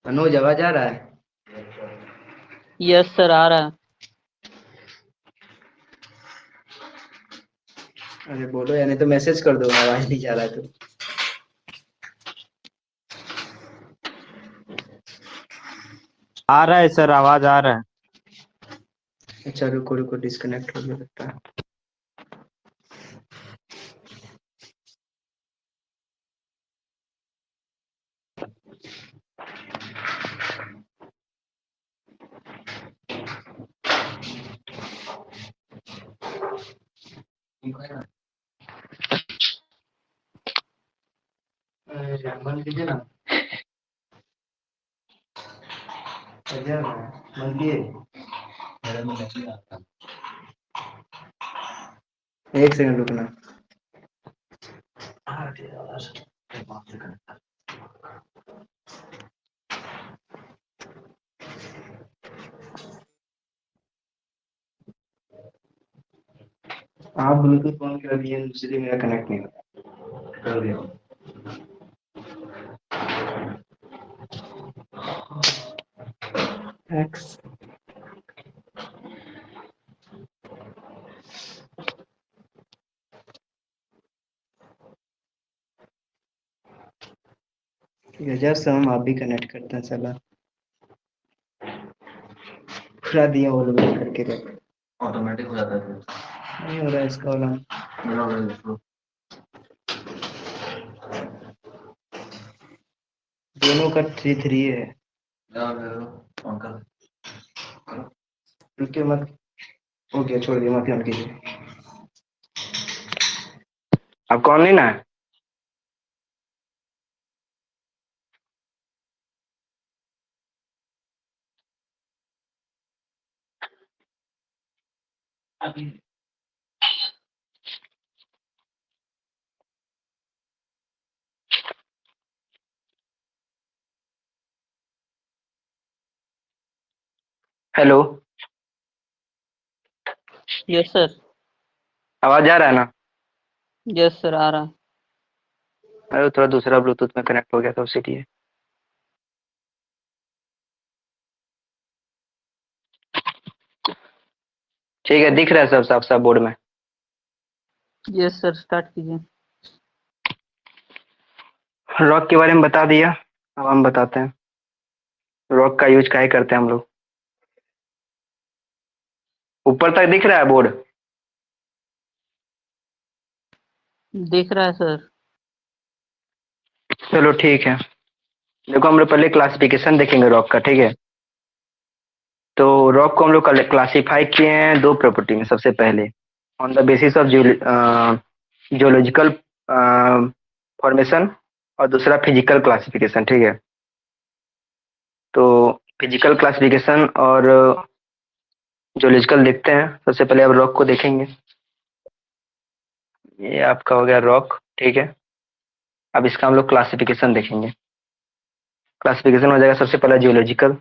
अनुज आवाज आ रहा है? यस सर, आ रहा है। अरे बोलो या नहीं तो मैसेज कर दो, आवाज नहीं जा रहा है तो। आ रहा है सर, आवाज आ रहा है। अच्छा रुको रुको, डिस्कनेक्ट हो गया लगता है। बंद कीजिए ना। बंद किए। एक सेकंड रुकना। आप ब्लूटूथ ऑन कर दिए, दूसरे मेरा कनेक्ट नहीं होगा। कर दिया। एक्स गजब से हम आप भी कनेक्ट करते हैं साला। पूरा दिया वो लोग करके रख। ऑटोमेटिक हो जाता है। नहीं हो रहा है इसका वाला। मेरा हो रहा है इसको। दोनों का 3-3 है। रुकिए मत। हो गया, छोड़ दिया, मत ऑन कीजिए। अब कौन लेना है? Hello, yes sir. आवाज आ रहा है ना? यस सर, आ रहा है। अरे थोड़ा दूसरा ब्लूटूथ में कनेक्ट हो गया था उसी। ठीक है, दिख रहा है सब साफ साफ बोर्ड में। यस सर, स्टार्ट कीजिए। रॉक के बारे में बता दिया, अब हम बताते हैं रॉक का यूज काहे करते हैं हम लोग। ऊपर तक दिख रहा है बोर्ड? दिख रहा है सर। चलो ठीक है। देखो हम लोग पहले क्लासिफिकेशन देखेंगे रॉक का, ठीक है? तो रॉक को हम लोग क्लासिफाई किए हैं दो प्रॉपर्टी में। सबसे पहले on the basis of geological formation, और दूसरा फिजिकल क्लासिफिकेशन, ठीक है? तो फिजिकल क्लासिफिकेशन और जियोलॉजिकल देखते हैं। सबसे पहले अब रॉक को देखेंगे। ये आपका हो गया रॉक, ठीक है? अब इसका हम लोग क्लासिफिकेशन देखेंगे। क्लासिफिकेशन हो जाएगा सबसे पहला जियोलॉजिकल।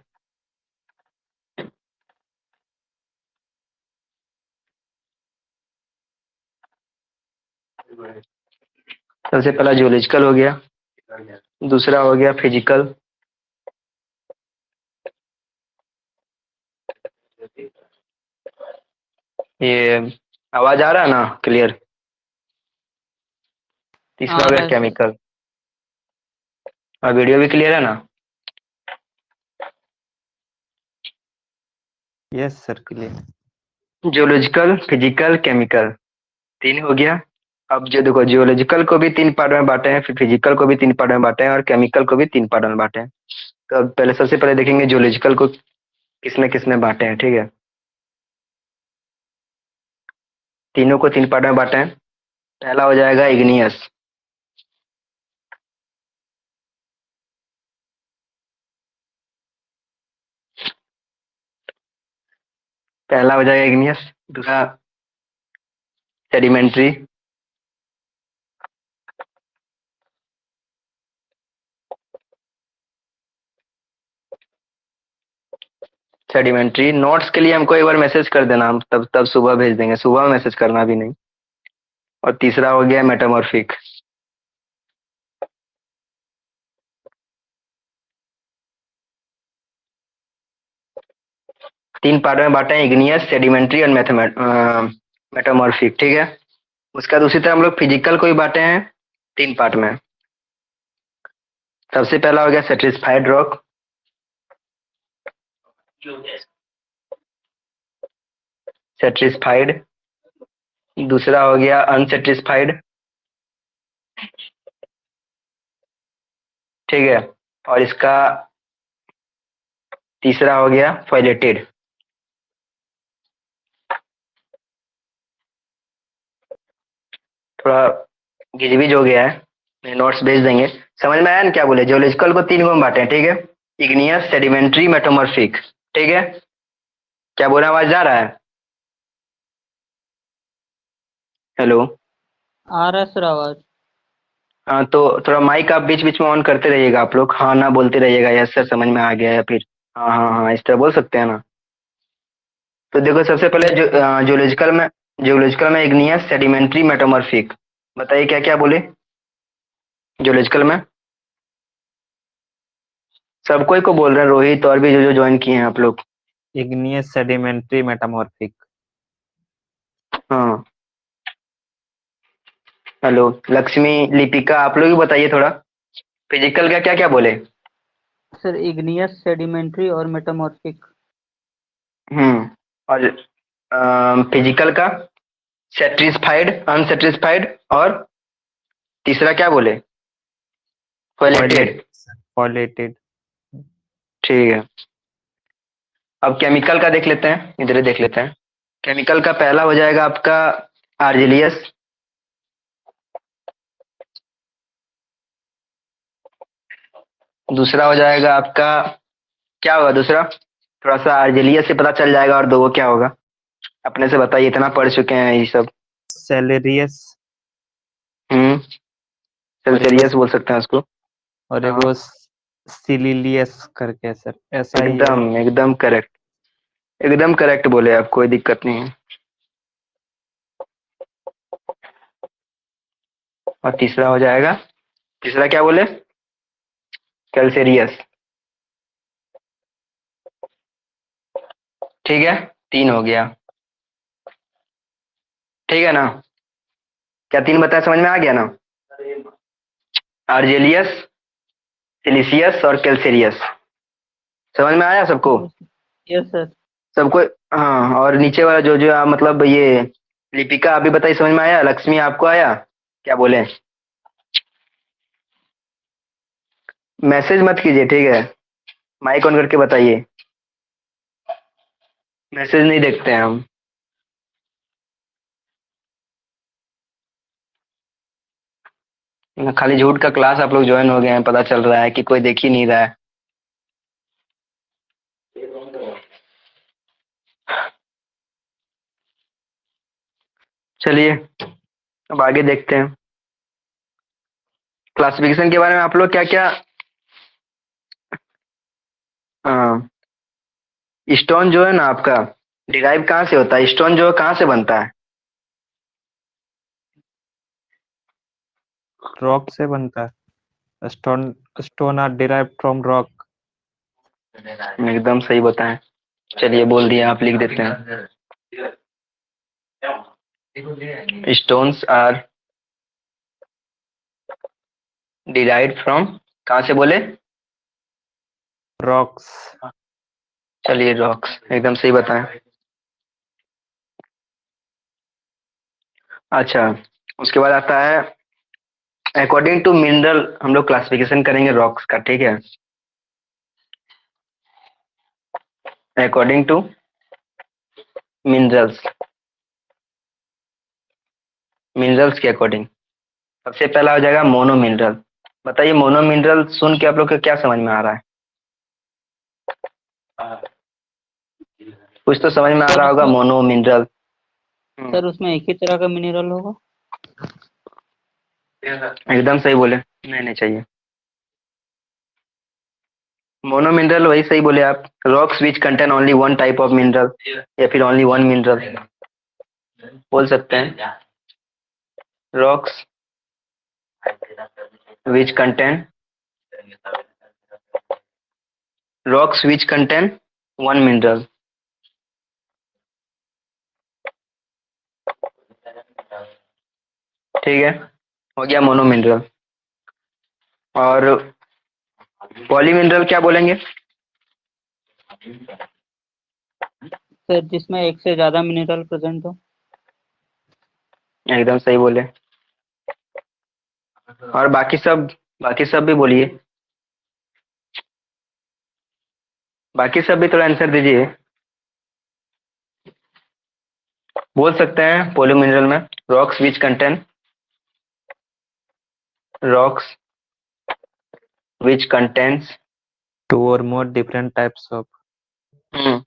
सबसे पहला जियोलॉजिकल हो गया, दूसरा हो गया फिजिकल। ये आवाज आ रहा है ना क्लियर? तीसरा आ हो रहा गया है सर। केमिकल। और वीडियो भी क्लियर है ना? Yes sir, clear. Geological, physical, chemical, तीन हो गया। अब जो देखो, जियोलॉजिकल को भी तीन पार्ट में बांटे हैं, फिर फिजिकल को भी तीन पार्ट में बांटे हैं, और केमिकल को भी तीन पार्ट में बांटे हैं। तो अब पहले सबसे पहले देखेंगे जियोलॉजिकल को किसने किसने बांटे हैं, ठीक है? तीनों को तीन पार्ट में बांटे हैं। पहला हो जाएगा इग्नियस। पहला हो जाएगा इग्नियस। दूसरा सेडिमेंट्री। सेडिमेंट्री नोट्स के लिए हमको एक बार मैसेज कर देना, हम तब तब सुबह भेज देंगे, सुबह मैसेज करना भी नहीं। और तीसरा हो गया मेटामॉर्फिक। तीन पार्ट में बांटे हैं, इग्नियस, सेडिमेंट्री और मेटामॉर्फिक, ठीक है। उसका दूसरी तरह हम लोग फिजिकल को भी बांटे हैं तीन पार्ट में। सबसे पहला हो गया सेटिस्फाइड रॉक, सेटिस्फाइड। दूसरा हो गया अनसेटिस्फाइड, ठीक है। और इसका तीसरा हो गया फाइलेटेड। थोड़ा गिजबिज हो गया है, नोट्स भेज देंगे। समझ में आया ना क्या बोले? जियोलॉजिकल को तीन में बांटे हैं, ठीक है। इग्नियस, सेडिमेंट्री, मेटामॉर्फिक, ठीक है। क्या बोला, आवाज जा रहा है? हेलो। आ रहा है सर आवाज। हाँ, तो थोड़ा माइक आप बीच बीच में ऑन करते रहिएगा आप लोग, हाँ ना बोलते रहिएगा, यस सर समझ में आ गया, या फिर हाँ हाँ हाँ इस तरह बोल सकते हैं ना। तो देखो सबसे पहले जियोलॉजिकल में इग्नियस, सेडिमेंट्री, मेटामॉर्फिक। बताइए क्या क्या बोले जियोलॉजिकल में? सब कोई को बोल रहे हैं, रोहित और भी जो जो ज्वाइन किए हैं आप लोग। Igneous, sedimentary, metamorphic. हाँ, हेलो लक्ष्मी, लिपिका, आप लोग भी बताइए थोड़ा, फिजिकल का क्या क्या बोले? सर इग्नियस, सेडिमेंट्री और मेटामॉर्फिक। और फिजिकल का सेटिस्फाइड, अनसेटिस्फाइड और तीसरा क्या बोले? क्वालिटेड, फॉलेटेड। ठीक है। अब केमिकल का देख लेते हैं, इधर ही देख लेते हैं। केमिकल का पहला हो जाएगा आपका आर्जिलियस, दूसरा हो जाएगा आपका, क्या होगा दूसरा? थोड़ा सा आर्जिलियस से पता चल जाएगा, और दो वो क्या होगा? अपने से बताइए, इतना पढ़ चुके हैं ये सब। सेलेरियस। हम्म और एक सेल्सियस बोल सकते हैं उसको। और एक हाँ, वो सिलिलियस करके सर, ऐसा ही है। एकदम एकदम करेक्ट, एकदम करेक्ट बोले आप, कोई दिक्कत नहीं है। और तीसरा हो जाएगा, तीसरा क्या बोले? कैल्सेरियस, ठीक है। तीन हो गया, ठीक है ना? क्या तीन बताया, समझ में आ गया ना? आर्जेलियस, सिलिसियस और कैल्सेरियस, समझ में आया सबको? Yes sir. सबको। हाँ, और नीचे वाला जो जो मतलब ये लिपिका अभी बताइए, समझ में आया? लक्ष्मी आपको आया? क्या बोले? मैसेज मत कीजिए, ठीक है। माइक ऑन करके बताइए, मैसेज नहीं देखते हैं हम। खाली झूठ का क्लास आप लोग ज्वाइन हो गए हैं, पता चल रहा है कि कोई देख ही नहीं रहा है। चलिए अब आगे देखते हैं। क्लासिफिकेशन के बारे में आप लोग क्या क्या, स्टोन जो है ना आपका, डिराइव कहाँ से होता है? स्टोन जो है कहाँ से बनता है? रॉक से बनता है। Stone stone are derived from rock. एकदम सही बताएं। चलिए बोल दिया, आप लिख देते हैं। स्टोन्स आर डिराइव्ड फ्रॉम, कहाँ से बोले? रॉक्स। चलिए रॉक्स, एकदम सही बताएं। अच्छा, उसके बाद आता है अकॉर्डिंग टू मिनरल, हम लोग क्लासिफिकेशन करेंगे रॉक्स का, ठीक है। अकॉर्डिंग टू मिनरल्स, मिनरल्स के अकॉर्डिंग सबसे पहला हो जाएगा मोनो मिनरल। बताइए मोनो मिनरल सुन के आप लोग को क्या समझ में आ रहा है? कुछ तो समझ में आ सर रहा होगा, उसमें मोनो मिनरल। सर उसमें एक ही तरह का मिनरल होगा। एकदम सही बोले, नहीं नहीं चाहिए। मोनो मिनरल वही सही बोले आप, rocks which contain only one type of mineral, या फिर ओनली वन मिनरल बोल सकते हैं। Rocks which contain, rocks which contain one mineral, ठीक है, हो गया मोनो मिनरल। और पॉली मिनरल क्या बोलेंगे? सर जिसमें एक से ज्यादा मिनरल प्रेजेंट हो। एकदम सही बोले। और बाकी सब भी बोलिए, बाकी सब भी थोड़ा आंसर दीजिए। बोल सकते हैं पॉली मिनरल में rocks which contain rocks which contains two or more different types of hmm,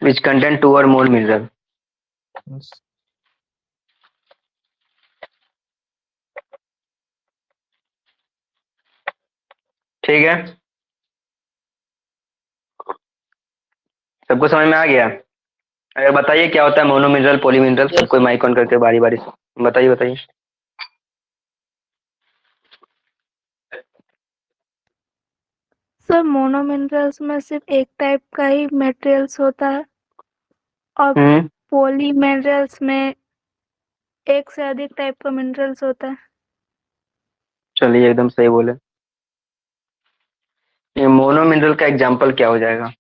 which contain two or more mineral। ठीक है, सबको समझ में आ गया? अगर बताइए क्या होता है mono mineral poly mineral, yes सबको सर। माइक ऑन करके बारी बारी से बताइए बताइए। सर मोनो मिनरल्स में सिर्फ एक टाइप का ही मटेरियल्स होता है और हम्म, पॉली मिनरल्स में एक से अधिक टाइप का मिनरल्स होता है। चलिए एकदम सही बोले। ये मोनो मिनरल का एग्जांपल क्या हो जाएगा?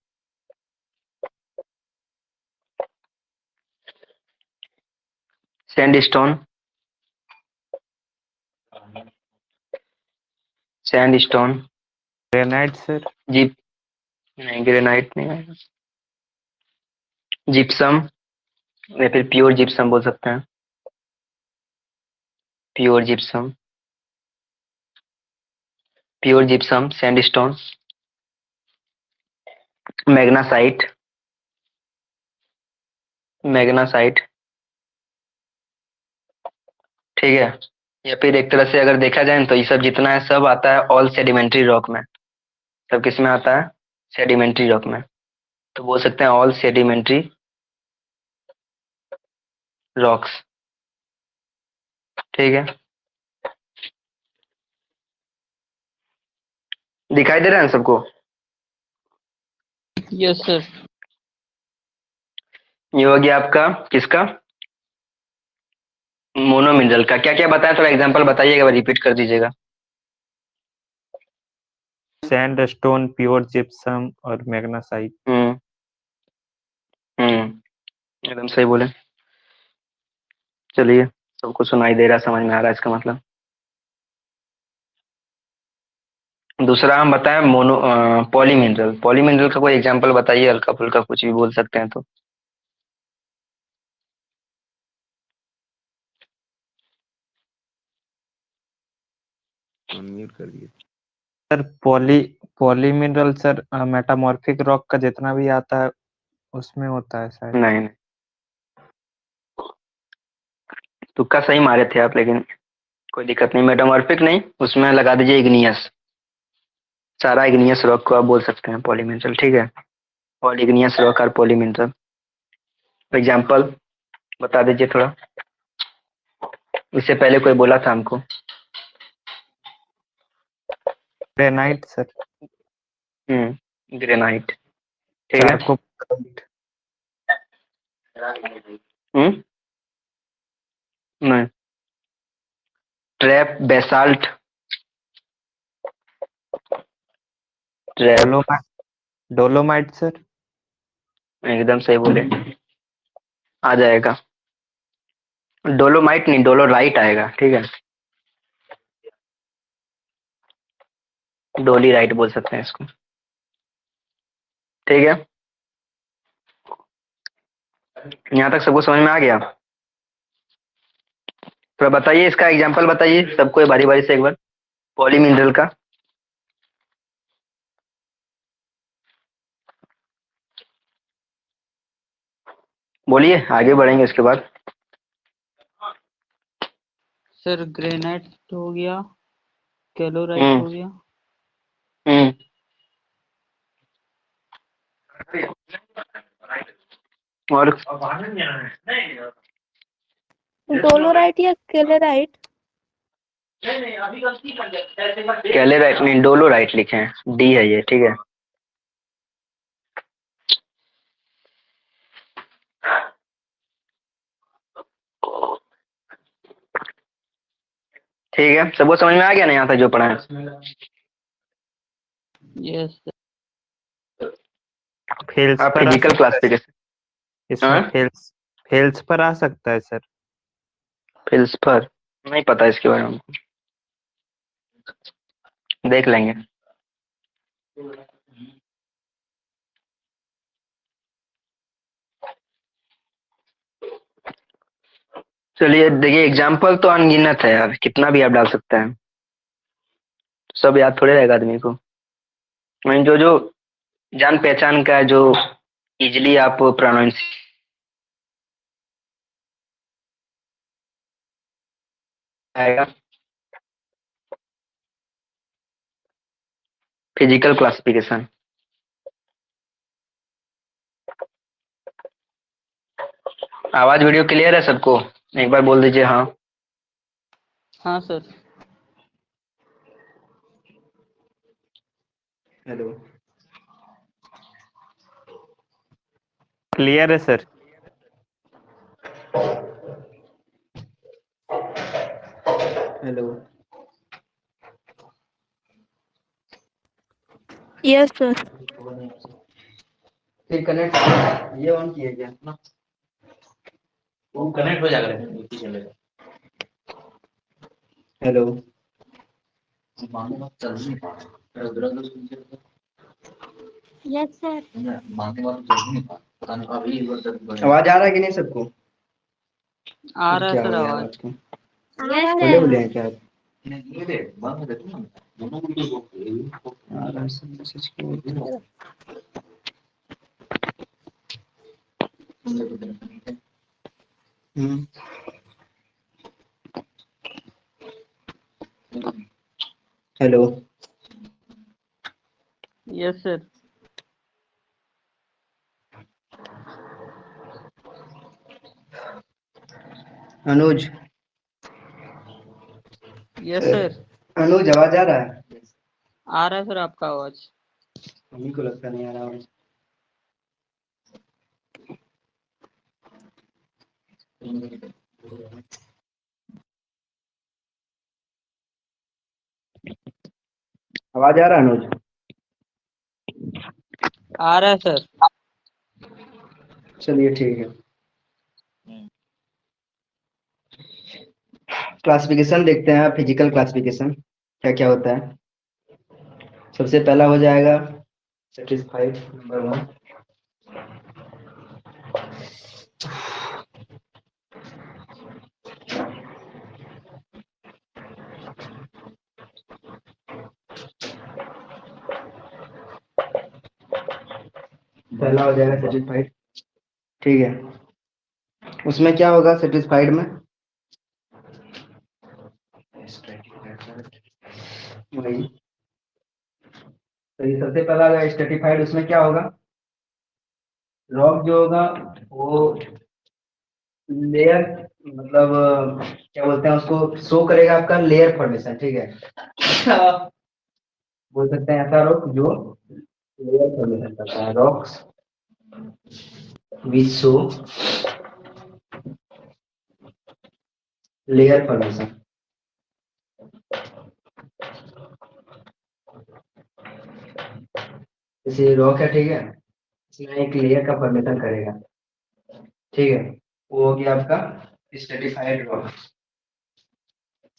Sandstone, sandstone, granite sir. Zip नहीं, ग्रेनाइट नहीं आएगा। जिप्सम या फिर प्योर जिप्सम बोल सकते हैं, pure gypsum, pure gypsum, sandstone, magnesite, magnesite, ठीक है। या फिर एक तरह से अगर देखा जाए तो ये सब जितना है सब आता है ऑल सेडिमेंट्री रॉक में। सब किस में आता है? सेडिमेंट्री रॉक में। तो बोल सकते हैं ऑल सेडिमेंट्री रॉक्स, ठीक है। दिखाई दे रहा है ना सबको? Yes sir. ये हो गया आपका किसका? मोनो मिनरल का। क्या क्या बताया, थोड़ा एग्जांपल बताइएगा, रिपीट कर दीजिएगा। सैंडस्टोन, प्योर जिप्सम और मैग्नेसाइट। हम्म, एकदम सही बोले। चलिए, सबको सुनाई दे रहा है, समझ में आ रहा है इसका मतलब। दूसरा हम बताएं mono poly mineral. Poly mineral का कोई एग्जांपल बताइए, हल्का फुल्का कुछ भी बोल सकते हैं तो। अनम्यूट कर दिए। Sir poly mineral sir metamorphic rock का जितना भी आता है उसमें होता है शायद। नहीं नहीं, तुक्का सही मारे थे आप, लेकिन कोई दिक्कत नहीं। मेटामॉर्फिक नहीं, उसमें लगा दीजिए इग्नियस। सारा इग्नियस रॉक को आप बोल सकते हैं पॉली मिनरल, ठीक है। ऑल इग्नियस रॉक और पॉली मिनरल। एग्जाम्पल बता दीजिए थोड़ा, इससे पहले कोई बोला था हमको। Granite sir. ग्रेनाइट, ठीक है। चारको हम्म, नहीं, trap basalt, trap, dolomite, dolomite sir. एकदम सही बोले, आ जाएगा। डोलोमाइट नहीं, डोलोराइट आएगा, ठीक है। डोली राइट बोल सकते हैं इसको, ठीक है। यहाँ तक सबको समझ में आ गया? थोड़ा बताइए, इसका एग्जांपल बताइए सबको बारी बारी से एक बार, पॉली मिनरल का। बोलिए, आगे बढ़ेंगे उसके बाद। सर ग्रेनाइट हो गया, कैलोराइट हम्म, हो गया। हम्म, और डोलोराइट या केलेराइट? कैलेराइट नहीं, डोलोराइट लिखे हैं, डी है ये, ठीक है। ठीक है, सबको समझ में आ गया ना यहाँ तक जो पढ़ा है? Yes sir. फेल्स आप पर आ फिजिकल सकता है, क्लासिफिकेशन। इसमें हाँ, फेल्स फेल्स पर आ सकता है सर। फिल्स पर नहीं पता इसके बारे में, देख लेंगे। चलिए देखिए, एग्जाम्पल तो अनगिनत है यार, कितना भी आप डाल सकते हैं, सब याद थोड़े रहेगा आदमी को। जो जो जान पहचान का है, जो इजिली आप प्रोनाउंस आएगा। Physical classification. आवाज वीडियो क्लियर है सबको? एक बार बोल दीजिए हाँ। हाँ सर। हेलो। क्लियर है सर। हेलो। Yes sir. फिर कनेक्ट ये ऑन किए क्या ना? वो कनेक्ट हो जाएगा। हेलो। Yes sir. आवाज आ रहा है कि नहीं सबको? आ रहा है क्या सर हो गया आवाज। आवाज को? यस बोले सर। बोले हैं क्या? आ रहा है सब मैसेज को। Hmm. Hello. Yes sir. Anuj. Yes sir. Anuj आवाज आ रहा है? आ रहा है सर आपका आवाज। मम्मी को लगता नहीं आ रहा आवाज। आवाज आ रहा है अनुज? आ रहा है सर। चलिए ठीक है। क्लासिफिकेशन देखते हैं, फिजिकल क्लासिफिकेशन क्या क्या होता है। सबसे पहला हो जाएगा सेटिस्फाइड, नंबर 1। पहला हो जाएगा सेटिस्फाइड, ठीक है। उसमें क्या होगा सेटिस्फाइड में? वही। तो ये सबसे पहला होगा स्ट्रेटिफाइड, उसमें क्या होगा? रॉक जो होगा वो लेयर, मतलब क्या बोलते हैं उसको, शो करेगा आपका लेयर फॉर्मेशन, ठीक है। बोल सकते हैं ऐसा रॉक जो लेयर फॉर्मेशन करता है, rocks which show layer formation. जैसे रॉक है, ठीक है, इसमें एक लेयर का फॉर्मेशन करेगा, ठीक है, वो हो गया आपका स्ट्रेटिफाइड रॉक।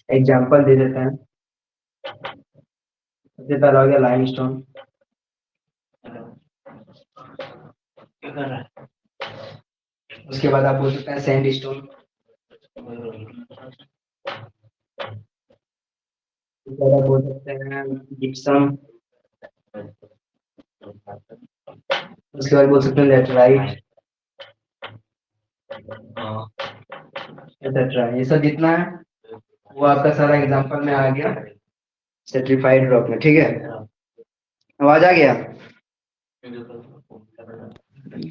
एग्जांपल दे देते हैं। सबसे पहला हो गया लाइमस्टोन। क्या कर रहा है? उसके बाद आप बोल सकते हैं सैंडस्टोन। उसके बाद आप बोल सकते हैं जिप्सम। उसके बाद बोल सकते हैं लेटराइट, एक्सेट्रा। ये सब जितना है वो आपका सारा एग्जांपल में आ गया सेट्रिफाइड रॉक में, ठीक है। आवाज आ गया?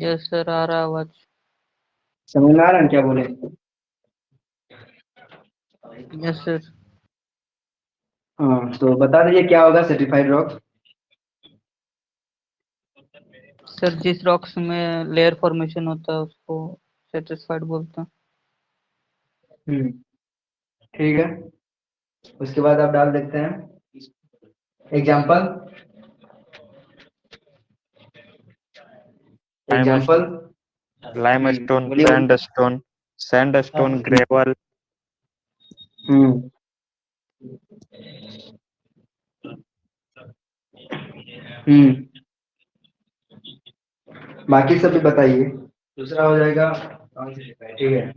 यस सर आ रहा है आवाज। समझ में आ रहा है क्या बोले? Yes sir. हाँ, तो बता दीजिए क्या होगा सर्टिफाइड रॉक। सर जिस रॉक्स में लेयर फॉर्मेशन होता है उसको सेटिस्फाइड बोलते हैं। ठीक है। उसके बाद आप डाल देते हैं एग्जाम्पल। एग्जाम्पल लाइमस्टोन, बोलिए बोलिए। सैंडस्टोन, ग्रेवल, हम्म हम्म बाकी सब भी बताइए। दूसरा हो जाएगा अनसर्टिफाइड, ठीक है।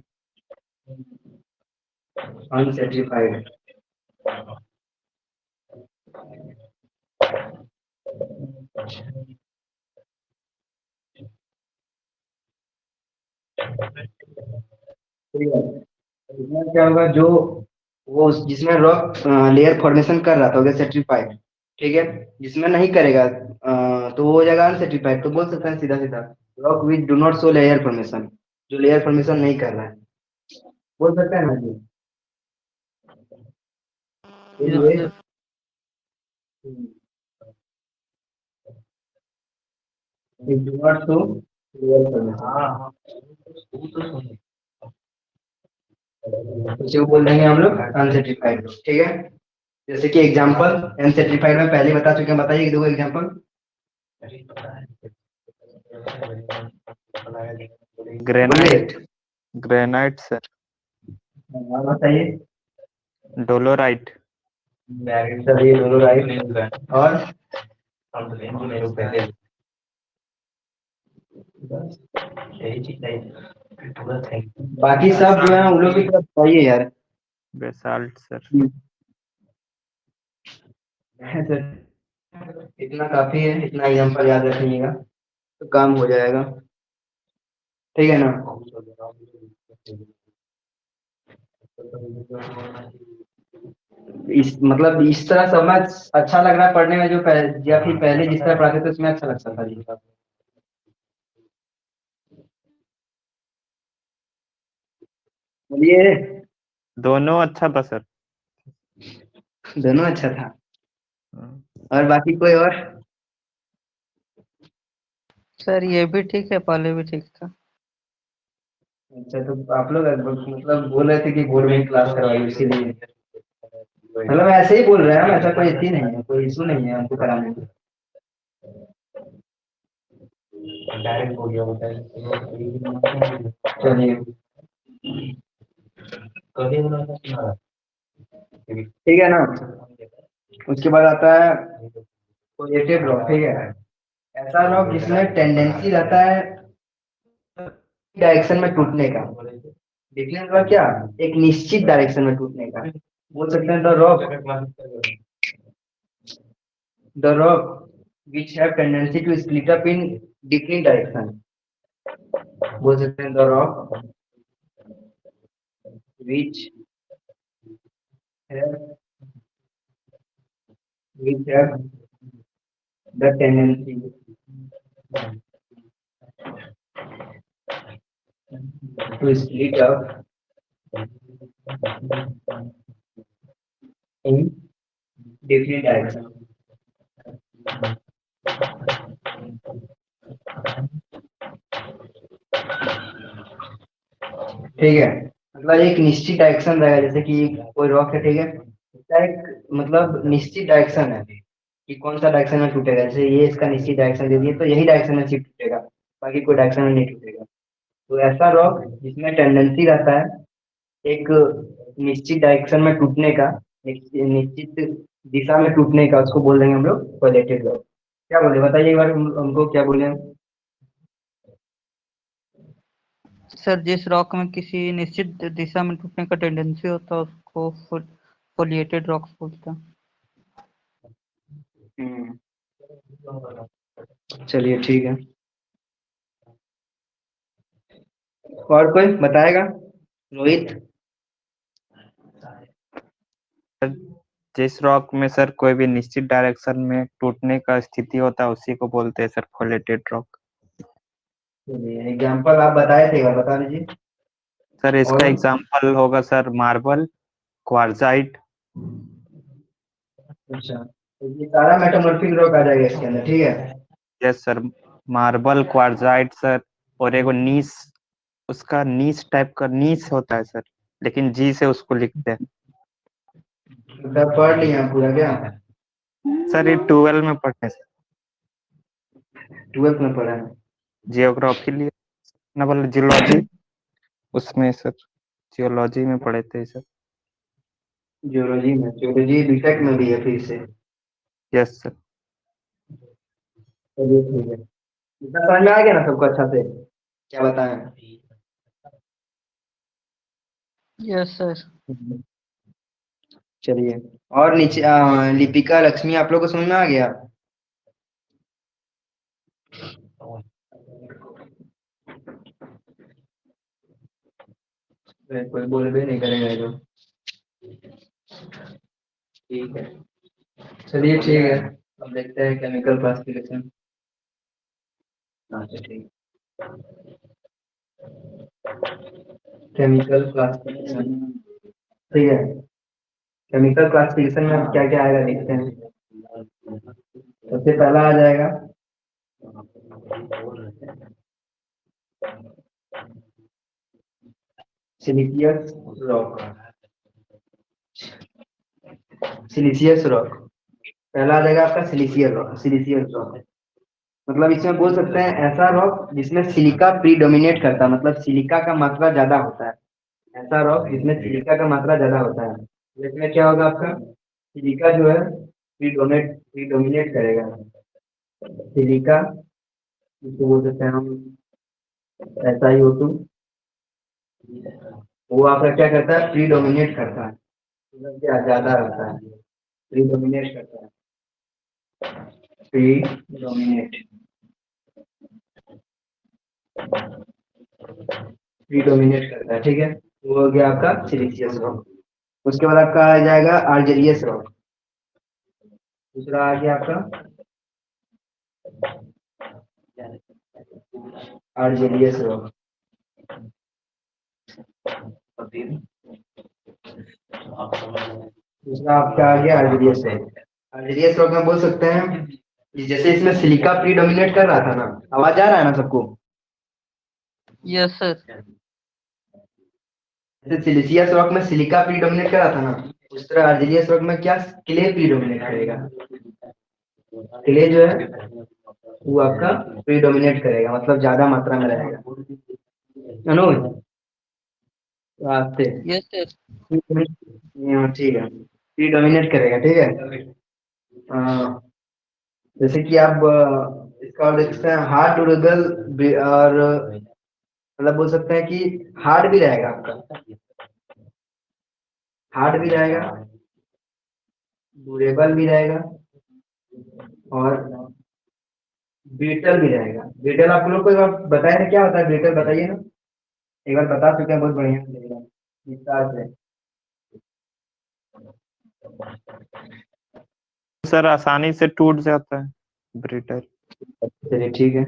अनसर्टिफाइड, ठीक है। इसमें क्या होगा, जो वो जिसमें रॉक लेयर फॉर्मेशन कर रहा था हो गया सर्टिफाइड, ठीक है। जिसमें नहीं करेगा तो वो हो जाएगा अनसर्टिफाइड। तो बोल सकते हैं सीधा सीधा, rock which do not show layer formation, जो लेयर फॉर्मेशन नहीं कर रहा है, बोल सकते हैं ना जी। यस बोलिए। Sir. Do not show layer formation, उसे बोल देंगे हम लोग अनसर्टिफाइड, ठीक है। जैसे कि एग्जांपल अनसर्टिफाइड में पहले बता चुके हैं, बताइए दो एग्जांपल। बोलिए। ग्रेनाइट, ग्रेनाइट सर, हाँ, बताइए। डोलोराइट, चलिए दोनों राइट। और बाकी सब जो है उन लोग की तरफ बताइए यार। Basalt sir. तो इतना काफी है, इतना एग्जांपल याद रखिएगा तो काम हो जाएगा, ठीक है ना। इस मतलब इस तरह समझ अच्छा लग रहा है पढ़ने में, जो या फिर पहले जिस तरह पढ़ाते थे उसमें अच्छा लगता था जी। बोलिए। दोनों अच्छा था सर। दोनों अच्छा था। हाँ। और बाकी कोई और। सर ये भी ठीक है, पहले भी ठीक था। अच्छा, तो आप लोग मतलब बोल रहे थे कि बोर्ड में क्लास करवाई इसीलिए, मतलब ऐसे ही बोल रहे हैं हम, ऐसा कोई इश्यू नहीं है, कोई इशू नहीं है हमको कराने में। डायरेक्ट हो गया होता है। चलिए ठीक है ना। उसके बाद आता है पॉजिटिव लॉक, ठीक है। ऐसा लॉक जिसमें टेंडेंसी रहता है डायरेक्शन में टूटने का, देखने का क्या, एक निश्चित डायरेक्शन में टूटने का। बोल सकते हैं the rock which have tendency to split up in different direction. बोल सकते हैं the rock which have the tendency to split up in different direction. ठीक है, मतलब एक निश्चित डायरेक्शन रहेगा, जैसे कि कोई रॉक है, ठीक है। इसका एक मतलब निश्चित डायरेक्शन है कि कौन सा डायरेक्शन में टूटेगा, जैसे ये इसका निश्चित डायरेक्शन दे दिए तो यही डायरेक्शन में सिर्फ टूटेगा, बाकी कोई डायरेक्शन में नहीं टूटेगा। तो ऐसा रॉक जिसमें टेंडेंसी रहता है एक निश्चित डायरेक्शन में टूटने का, एक निश्चित दिशा में टूटने का, उसको बोल देंगे हम लोग पॉजिटिव रॉक। क्या बोले, बताइए एक बार हमको क्या बोले हम। सर जिस रॉक में किसी निश्चित दिशा में टूटने का टेंडेंसी होता है उसको फोलिएटेड रॉक्स बोलते हैं। चलिए ठीक है। और कोई बताएगा, रोहित। जिस रॉक में सर कोई भी निश्चित डायरेक्शन में टूटने का स्थिति होता है उसी को बोलते हैं सर फोलेटेड रॉक। एग्जाम्पल आप बताए थे, एक बार बता दीजिए। सर इसका और एग्जांपल होगा सर मार्बल, क्वार्जाइट। अच्छा, तो ये सारा मेटामॉर्फिक रॉक आ जाएगा इसके अंदर, ठीक है। Yes sir, marble, quartzite sir, और एगो नीस, उसका नीस टाइप का नीस होता है सर, लेकिन जी से उसको लिखते हैं। मतलब पढ़ लिया पूरा क्या? सर ये 12 में पढ़े सर, 12th में पढ़ा है। जियोग्राफी लिए ना, बोले जियोलॉजी, उसमें सर जियोलॉजी में पढ़े थे सर। जियोलॉजी बीटेक में भी है फिर से? Yes sir. चलिए ठीक है। इतना समझ में आ गया ना सबको अच्छा से? क्या बताएं? Yes sir. चलिए, और नीचे लिपिका लक्ष्मी आप लोग को समझ में आ गया? कोई बोल भी नहीं करेगा ये तो। ठीक है, चलिए ठीक है, अब देखते हैं केमिकल क्लासिफिकेशन। अच्छा ठीक, केमिकल क्लासिफिकेशन ठीक है। केमिकल क्लासिफिकेशन में क्या क्या आएगा देखते हैं। सबसे पहला आ जाएगा सिलिशियस रॉक। सिलिशियस रॉक पहला आ जाएगा आपका सिलिशियस रॉक। मतलब इसमें बोल सकते हैं ऐसा रॉक जिसमें सिलिका प्रीडोमिनेट करता है, मतलब सिलिका का मात्रा ज्यादा होता है। ऐसा रॉक जिसमें सिलिका का मात्रा ज्यादा होता है, इसमें क्या होगा आपका, सिलिका जो है प्रीडोमिनेट करेगा। सिलिका जिसको बोल सकते हैं हम ऐसा ही हो तो वो आपका क्या करता है, प्रीडोमिनेट करता है, मतलब क्या ज्यादा रहता है, प्रीडोमिनेट करता है, प्रीडोमिनेट प्रीडोमिनेट करता है। ठीक है, वो हो गया आपका सिलिशियस रॉक। उसके बाद आपका आ जाएगा आर्जेलियस रॉक। दूसरा आ गया आपका आर्जेलियस रॉक। दूसरा आपका आ गया आर्जेलियस रॉक। आर्जेलियस रॉक में बोल सकते हैं कि जैसे इसमें सिलिका प्रीडोमिनेट कर रहा था ना, आवाज आ रहा है ना सबको? Yes sir. जैसे सिलिशियस रॉक में सिलिका प्रीडोमिनेट कर रहा था ना, उस तरह आर्जेलियस रॉक में क्या, क्ले प्रीडोमिनेट करेगा। क्ले जो है वो आपका प्रीडोमिनेट करेगा, मतलब ज्यादा मात्रा में रहेगा। अनुज आते यस सर। ठीक है, प्रीडोमिनेट करेगा। ठीक है, जैसे कि आप इसका और देख सकते हैं हार्ड ड्यूरेबल, और मतलब बोल सकते हैं कि हार्ड भी रहेगा आपका, हार्ड भी रहेगा, ड्यूरेबल भी रहेगा, और ब्रिटल भी रहेगा। ब्रिटल आप लोग को एक बार बताया था, क्या होता है ब्रिटल, बताइए ना। एक बार बता चुके हैं, बहुत बढ़िया लगेगा विस्तार से। सर आसानी से टूट जाता है ब्रिटल। चलिए ठीक है।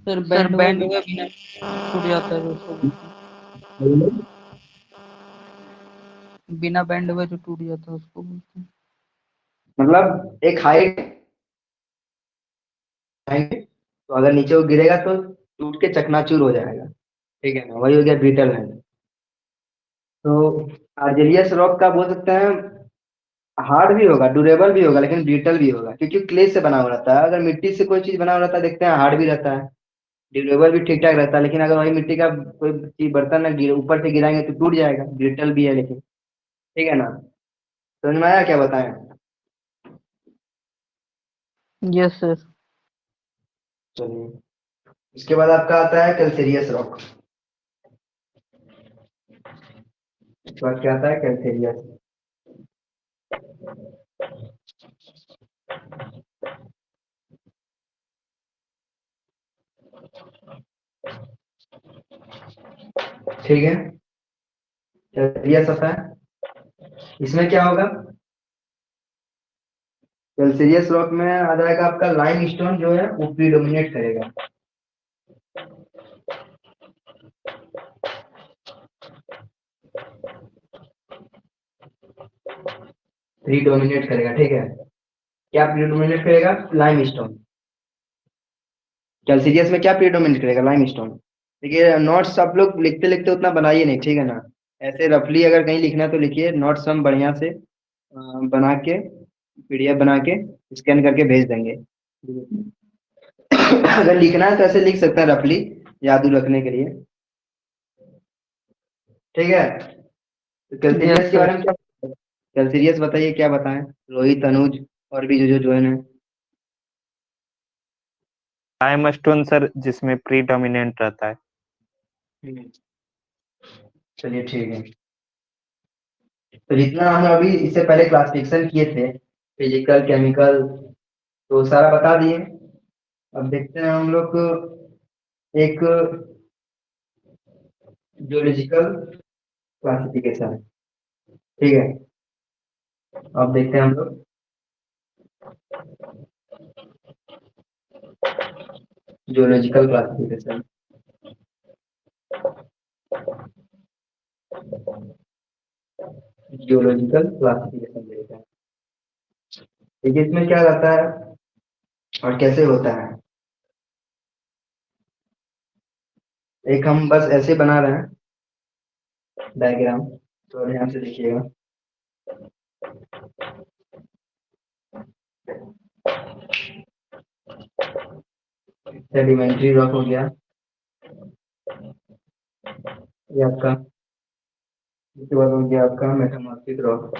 सर बैंड हुए बिना टूट जाता है जो उसको बोलते हैं। बिना बैंड हुए जो टूट जाता है उसको बोलते हैं। मतलब एक हाइट तो अगर नीचे वो गिरेगा तो टूट के चकनाचूर हो जाएगा। ठीक है ना, वही हो गया ब्रिटल है। तो आर्जेलियस रॉक का बोल सकते हैं हार्ड भी होगा, ड्यूरेबल भी होगा, लेकिन ब्रिटल भी होगा, क्योंकि क्ले से बना हुआ रहता है। अगर मिट्टी से कोई चीज बना हुआ रहता है देखते हैं हार्ड भी रहता है, ड्यूरेबल भी ठीक ठाक रहता है, लेकिन अगर वही मिट्टी का कोई चीज बर्तन में ऊपर से गिराएंगे तो टूट जाएगा। ब्रिटल भी है लेकिन। ठीक है ना, समझ में आया क्या बताएं? Yes sir. चलिए, इसके बाद आपका आता है कैल्सेरियस रॉक। इसके बाद क्या आता है, कैल्सेरियस। ठीक है, कैल्सेरियस आता है। इसमें क्या होगा, कैल्सेरियस रॉक में आ जाएगा आपका लाइम स्टोन जो है वो प्रीडोमिनेट करेगा। प्रीडोमिनेट करेगा, ठीक है। क्या प्रीडोमिनेट करेगा, लाइम स्टोन। कैल्सीरियस में क्या प्रीडोमिनेट करेगा, लाइम स्टोन। देखिए नोट्स आप लोग लिखते लिखते उतना बनाइए नहीं, ठीक है ना। ऐसे रफली अगर कहीं लिखना है तो लिखिए, नोट्स हम बढ़िया से बना के पीडीएफ बना के स्कैन करके भेज देंगे। अगर लिखना है तो ऐसे लिख सकते हैं रफली, याद रखने के लिए। ठीक है, तो कैलसीरियस यस के बारे सर। में क्या, कैलसीरियस बताइए क्या बताएं, रोहित अनुज और भी जो ज्वाइन है। लाइमस्टोन सर, जिसमें प्रीडोमिनेंट रहता है। चलिए ठीक है, तो जितना हम अभी इससे पहले क्लासिफिकेशन किए थे, फिजिकल केमिकल, तो सारा बता दिए। अब देखते हैं हम लोग एक जियोलॉजिकल क्लासिफिकेशन। ठीक है, अब देखते हैं हम लोग जियोलॉजिकल क्लासिफिकेशन। जियोलॉजिकल क्लासिफिकेशन देखते हैं, देखिए इसमें क्या रहता है और कैसे होता है। एक हम बस ऐसे बना रहे हैं डायग्राम, तो ध्यान से देखिएगा। सेडिमेंट्री रॉक हो गया ये आपका, इसके बाद हो गया आपका मेटामॉर्फिक रॉक।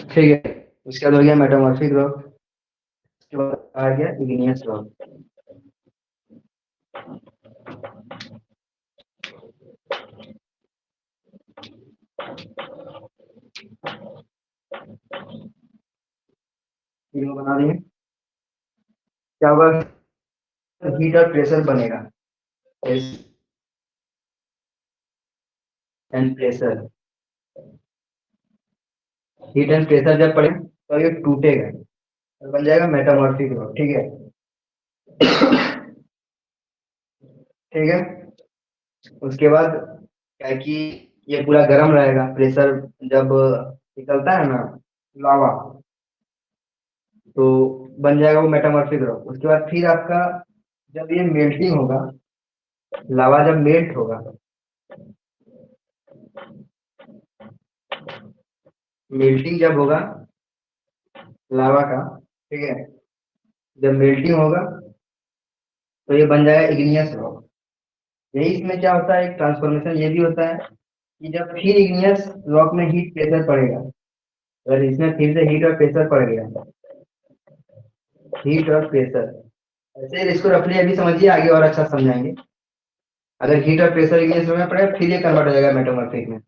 ठीक है, उसके बाद हो गया मेटामॉर्फिक रॉक, उसके बाद आ गया इग्नियस रॉक। तीनों बना दिए, क्या होगा, हीट और प्रेशर बनेगा, and pressure, heat and pressure जब पड़े तो ये टूटेगा और बन जाएगा मेटामॉर्फिक रॉक। ठीक है, ठीक है, उसके बाद क्या है कि ये पूरा गर्म रहेगा, प्रेशर जब निकलता है ना लावा, तो बन जाएगा वो मेटामॉर्फिक रॉक। उसके बाद फिर आपका जब ये मेल्टिंग होगा, लावा जब मेल्ट होगा, मेल्टिंग जब होगा लावा का, ठीक है, जब मेल्टिंग होगा तो ये बन जाएगा इग्नियस रॉक। यही इसमें क्या होता है, एक ट्रांसफॉर्मेशन ये भी होता है कि जब फिर इग्नियस रॉक में हीट प्रेशर पड़ेगा, अगर इसमें फिर से हीट और प्रेशर पड़ गया, हीट और प्रेशर, ऐसे इसको रफली अभी समझिए, आगे और अच्छा समझाएंगे। अगर हीट और प्रेशर इग्नियस में पड़ेगा फिर ये कन्वर्ट हो जाएगा मेटामॉर्फिक में।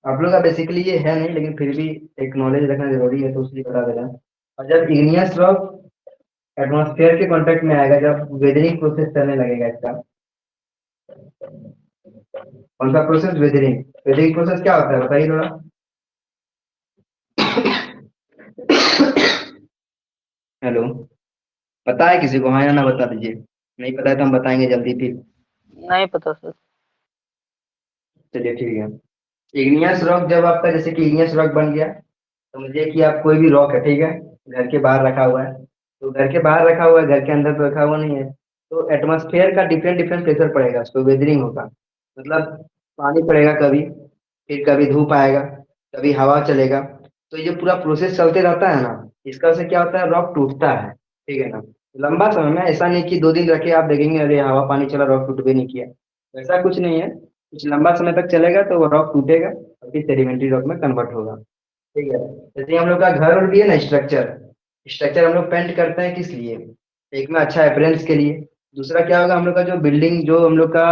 आप लोग का बेसिकली ये है नहीं, लेकिन फिर भी एक नॉलेज रखना जरूरी है, तो उसलिए बता दे रहा हूं। और जब इग्नियस रॉक एटमॉस्फेयर के कांटेक्ट में आएगा, जब वेदरिंग प्रोसेस चलने लगेगा इसका, कौन सा प्रोसेस, वेदरिंग। वेदरिंग प्रोसेस क्या होता है बताइए थोड़ा। हेलो, पता है किसी को, हाँ या ना बता दीजिए, नहीं पता है तो हम बताएंगे जल्दी फिर। नहीं पता सर। चलिए ठीक है, इग्नियस रॉक जब आपका, जैसे कि इग्नियस रॉक बन गया, समझिए कि आप कोई भी रॉक है, ठीक है, घर के बाहर रखा हुआ है, तो घर के बाहर रखा हुआ है, घर के अंदर तो रखा हुआ नहीं है, तो एटमॉस्फेयर का डिफरेंट डिफरेंट प्रेशर पड़ेगा, उसको वेदरिंग होगा, मतलब पानी पड़ेगा कभी, फिर कभी धूप आएगा, कभी हवा चलेगा, तो ये पूरा प्रोसेस चलते रहता है ना, इसका से क्या होता है, रॉक टूटता है। ठीक है ना, लंबा समय में, ऐसा नहीं कि 2 दिन रखे आप देखेंगे अरे हवा पानी चला रॉक टूट भी नहीं किया, ऐसा कुछ नहीं है, कुछ लंबा समय तक चलेगा तो वो रॉक टूटेगा और फिर सेडिमेंट्री रॉक में कन्वर्ट होगा। ठीक है, जैसे हम लोग का घर और भी है ना, स्ट्रक्चर, स्ट्रक्चर हम लोग पेंट करते हैं किस लिए, एक में अच्छा अपेरेंस के लिए, दूसरा क्या होगा, हम लोग का जो बिल्डिंग, जो हम लोग का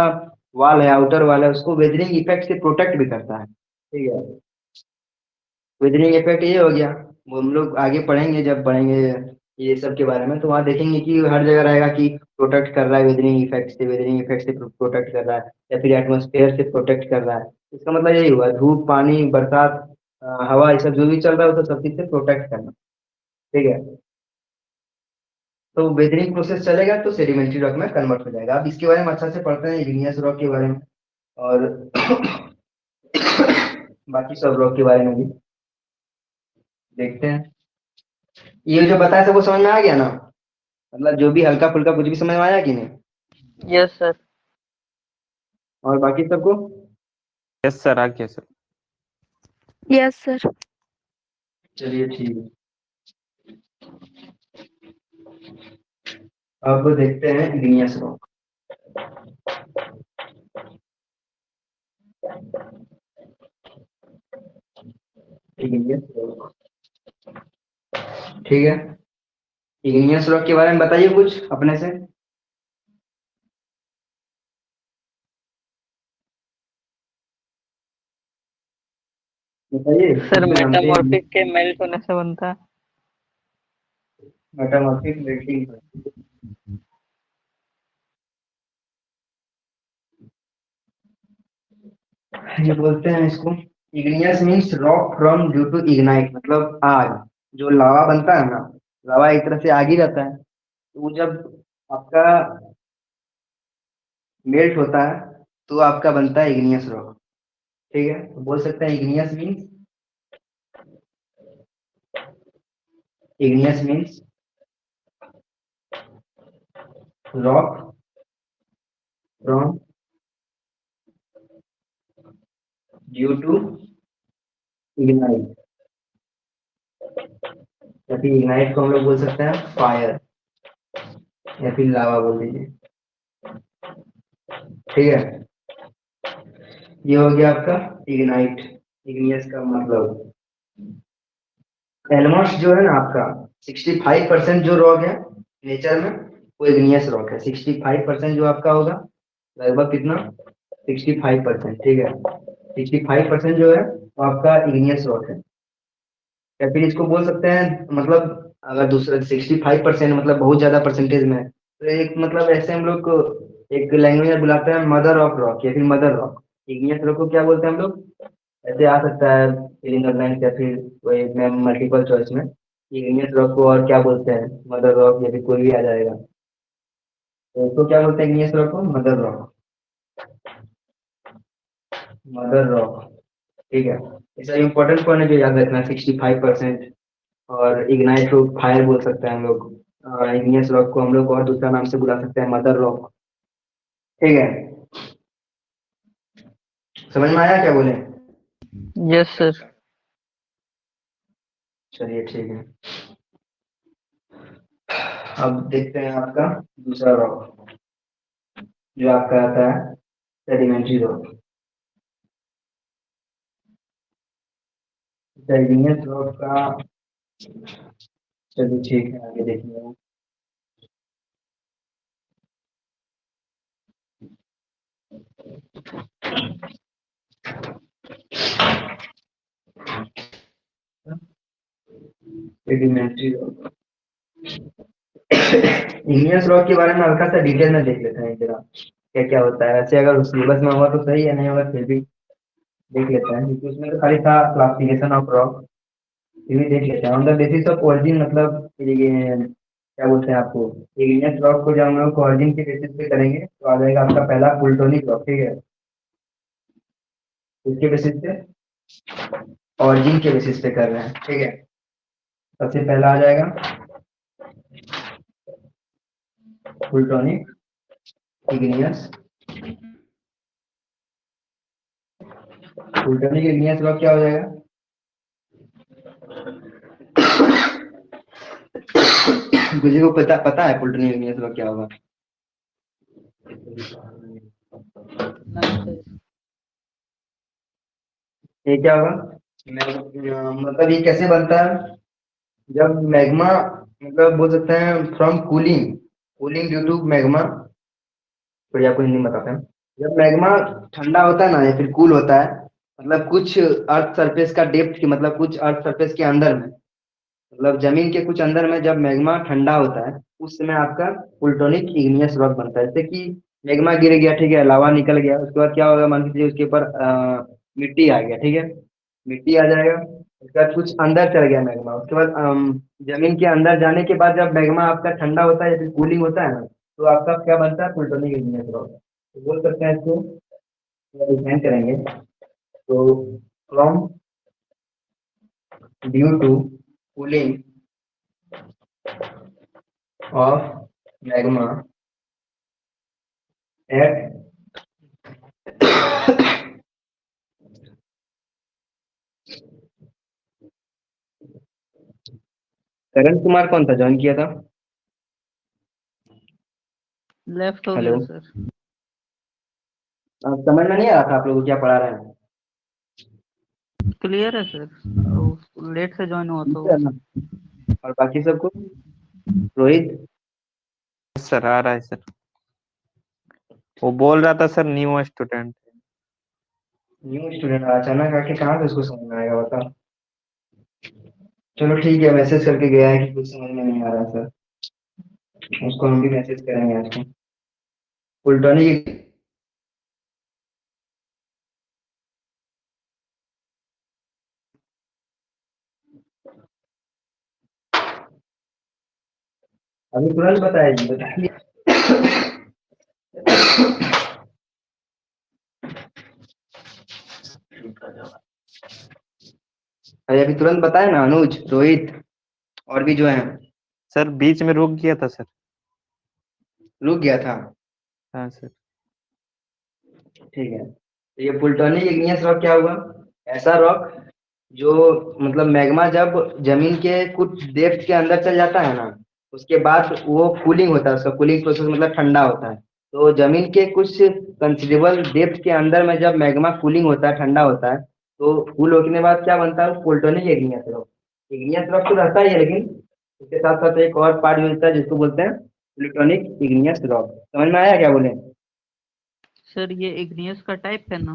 वॉल है, आउटर वॉल है, उसको वेदरिंग इफेक्ट से प्रोटेक्ट भी करता है। ठीक है, वेदरिंग इफेक्ट ये हो गया, वो हम लोग आगे पढ़ेंगे, जब पढ़ेंगे ये सब के बारे में, तो वहाँ देखेंगे कि हर जगह रहेगा कि प्रोटेक्ट कर रहा है वेदरिंग इफेक्ट से, वेदरिंग इफेक्ट से प्रोटेक्ट कर रहा है, या फिर एटमॉस्फेयर से प्रोटेक्ट कर रहा है। इसका मतलब यही हुआ, धूप पानी बरसात हवा, ये सब जो भी चल रहा है वो सब चीज से प्रोटेक्ट करना। ठीक है, तो वेदरिंग प्रोसेस चलेगा तो सेडिमेंट्री रॉक में कन्वर्ट हो जाएगा। अब इसके बारे में अच्छा से पढ़ते हैं, इग्नियस रॉक के बारे में, और बाकी सब रॉक के बारे में भी देखते हैं। ये जो बताया सबको समझ में आ गया ना? मतलब जो भी हल्का फुल्का कुछ भी समझ में आया कि नहीं? Yes sir. और बाकी सबको? यस सर, आ गया सर। Yes sir. चलिए ठीक है। अब देखते हैं इग्नियस रॉक। इग्नियस रॉक, ठीक है। इग्नियस रॉक के बारे में बताइए कुछ अपने से। बताइए सर कुछ जानते हैं। मेटामॉर्फिक के मेल्ट होने से बनता है। मेटामॉर्फिक मेल्टिंग, ये बोलते हैं इसको। Igneous means rock from due to ignite, मतलब आग। जो लावा बनता है ना, लावा एक तरह से आग ही रहता है। तो वो जब आपका मेल्ट होता है तो आपका बनता है इग्नियस रॉक। ठीक है, तो बोल सकते हैं igneous means rock from due to ignite, या फिर इग्नाइट को हम लोग बोल सकते हैं फायर, या फिर लावा बोल दीजिए। ठीक है, ये हो गया आपका इग्नाइट। इग्नियस का मतलब ऑलमोस्ट जो है ना आपका 65% जो रॉक है नेचर में, वो इग्नियस रॉक है। 65% जो आपका होगा, लगभग कितना, 65%। ठीक है, 65% जो है वो आपका इग्नियस रॉक है। या फिर इसको बोल सकते हैं, मतलब अगर दूसरा 65% मतलब बहुत ज्यादा परसेंटेज में है, तो एक मतलब ऐसे हम लोग को एक लैंग्वेज में बुलाते हैं मदर ऑफ रॉक, या फिर मदर रॉक। इग्नियस रॉक को क्या बोलते हैं हम लोग? ऐसे आ सकता है फिलिंग द ब्लैंक, या फिर कोई में मल्टीपल चॉइस में। इग्नियस रॉक को और क्या बोलते हैं? मदर रॉक, या फिर कोई भी आ जाएगा। तो इसको क्या बोलते हैं? इग्नियस रॉक को मदर रॉक, मदर रॉक। ठीक है, इसका इंपॉर्टेंट पॉइंट है जो याद रखना है, 65%। और इग्नाइट को फायर बोल सकते हैं हम लोग। इग्नियस रॉक को हम लोग और दूसरा नाम से बुला सकते हैं, मदर रॉक। ठीक है, समझ में आया क्या बोले? Yes sir. चलिए ठीक है। अब देखते हैं आपका दूसरा रॉक, जो आपका आता है सेडिमेंट्री रॉक। इग्नियस रॉक का, चलिए ठीक है, आगे देखिए। सेडिमेंट्री रॉक, इग्नियस रॉक के बारे में हल्का सा डिटेल में देख लेते हैं जरा, क्या क्या होता है। ऐसे अगर सिलेबस में होगा तो सही है, नहीं होगा फिर भी देख लेते हैं, क्योंकि उसमें तो खाली था क्लासिफिकेशन ऑफ रॉक। फिर भी देख लेते हैं on the basis of origin, मतलब ये क्या बोलते हैं आपको, इग्नियस रॉक को जब हम लोग ओरिजिन के बेसिस पे करेंगे तो आ जाएगा आपका पहला प्लूटोनिक रॉक। ठीक है, इसके बेसिस पे, ओरिजिन के बेसिस पे कर रहे हैं। ठीक है, सबसे पहला आ जाएगा plutonic igneous. Plutonic igneous rock क्या हो जाएगा? किसी को पता पता है प्लूटोनिक इग्नियस रॉक क्या होगा? नहीं सर। ये क्या होगा? मतलब ये कैसे बनता है? जब मैग्मा, मतलब बोल सकते हैं from cooling, cooling due to magma. तो आपको हिंदी में बताते हैं। जब मैग्मा ठंडा होता है ना, या फिर कूल होता है, मतलब कुछ अर्थ सरफेस का डेप्थ की, मतलब कुछ अर्थ सरफेस के अंदर में, मतलब जमीन के कुछ अंदर में जब मैग्मा ठंडा होता है, उस समय आपका प्लूटोनिक इग्नियस रॉक बनता है। जैसे कि मैग्मा गिर गया, ठीक है, लावा निकल गया, उसके बाद क्या होगा, मान लीजिए उसके ऊपर मिट्टी आ गया। ठीक है, मिट्टी आ जाएगा, उसके बाद कुछ अंदर चल गया मैग्मा, उसके बाद जमीन के अंदर जाने के बाद जब मैग्मा आपका ठंडा होता है या फिर कूलिंग होता है ना, तो आपका क्या बनता है? Plutonic igneous rock. तो बोल सकते हैं इसको, डिफाइन करेंगे तो, from due to cooling of magma at Karan Kumar कौन था ज्वाइन किया था? लेफ्ट हो हेलो, गया सर। समझ में नहीं आ रहा था आप लोग क्या पढ़ा रहे हैं? क्लियर है सर, लेट से ज्वाइन हुआ था ठीक वो। है ना? और बाकी सबको रोहित सर आ रहा है सर। वो बोल रहा था sir new student. New student अचानक आके कहाँ से उसको समझ में आएगा बता। चलो ठीक है, मैसेज करके गया है कि कुछ समझ में नहीं आ रहा सर, उसको हम भी मैसेज करेंगे आज को। फुलटॉनी अभी तुरंत बताइए। अरे अभी तुरंत बताए ना अनुज, रोहित और भी जो है। सर बीच में रुक गया था सर। रुक गया था? हाँ सर। ठीक है, तो ये प्लूटोनिक इग्नियस रॉक क्या हुआ? ऐसा रॉक जो मतलब मैग्मा जब जमीन के कुछ डेप्थ के अंदर चल जाता है ना, उसके बाद वो कूलिंग होता है, उसका कूलिंग प्रोसेस मतलब ठंडा होता है। तो जमीन के कुछ कंसिडरेबल डेप्थ के अंदर में जब मैग्मा कूलिंग होता है, ठंडा होता है, तो कूल होने के बाद क्या बनता है? Plutonic igneous rock. Igneous rock तो रहता ही है, लेकिन उसके साथ साथ एक और पार्ट मिलता है जिसको बोलते हैं प्लूटोनिक इग्नियस रॉक। समझ में आया क्या बोले? सर ये इग्नियस का टाइप है ना?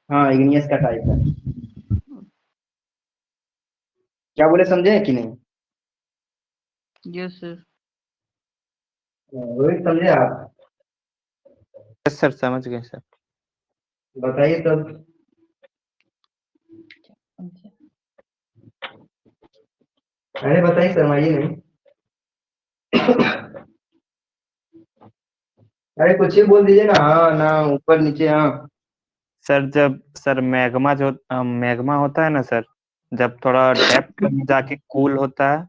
हाँ, इग्नियस का टाइप है। क्या बोले, समझे कि नहीं? Yes sir. रोहित समझे आप? यस सर समझ गए सर। बताइए तब। अरे बताइए, शर्माइए नहीं। अरे कुछ ही बोल दीजिए ना, हाँ ना, ऊपर नीचे, हाँ। सर जब सर मैग्मा होता है ना सर, जब थोड़ा डेप्थ में जाके कूल होता है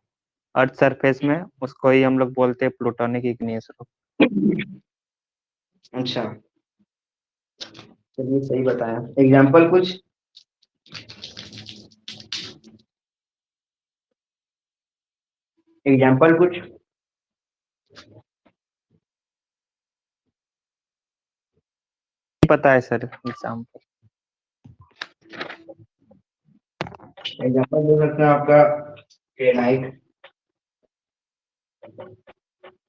अर्थ सरफेस में, उसको ही हम लोग बोलते हैं प्लूटोनिक इग्नियस रॉक। अच्छा, चलिए सही बताया। एग्जाम्पल कुछ? एग्जाम्पल कुछ? पता है सर एग्जाम्पल। एग्जाम्पल दे सकते हैं आपका ग्रेनाइट,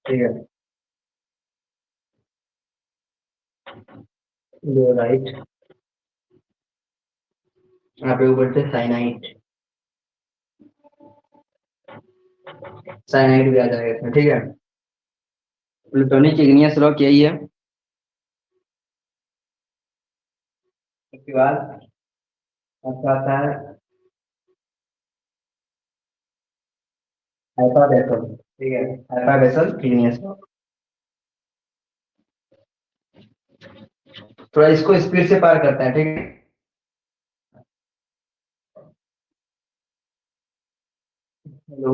ठीक है, लोराइट, यहाँ पे ऊपर से साइनाइट। साइनाइट भी आ जाएगा इसमें, ठीक है। प्लूटोनिक इग्नियस रॉक यही है। उसके बाद आपका आता है हाइपा बेसल, ठीक है, हाइपा बेसल इग्नियस रॉक। थोड़ा इसको स्पीड से पार करता है, ठीक है। हेलो,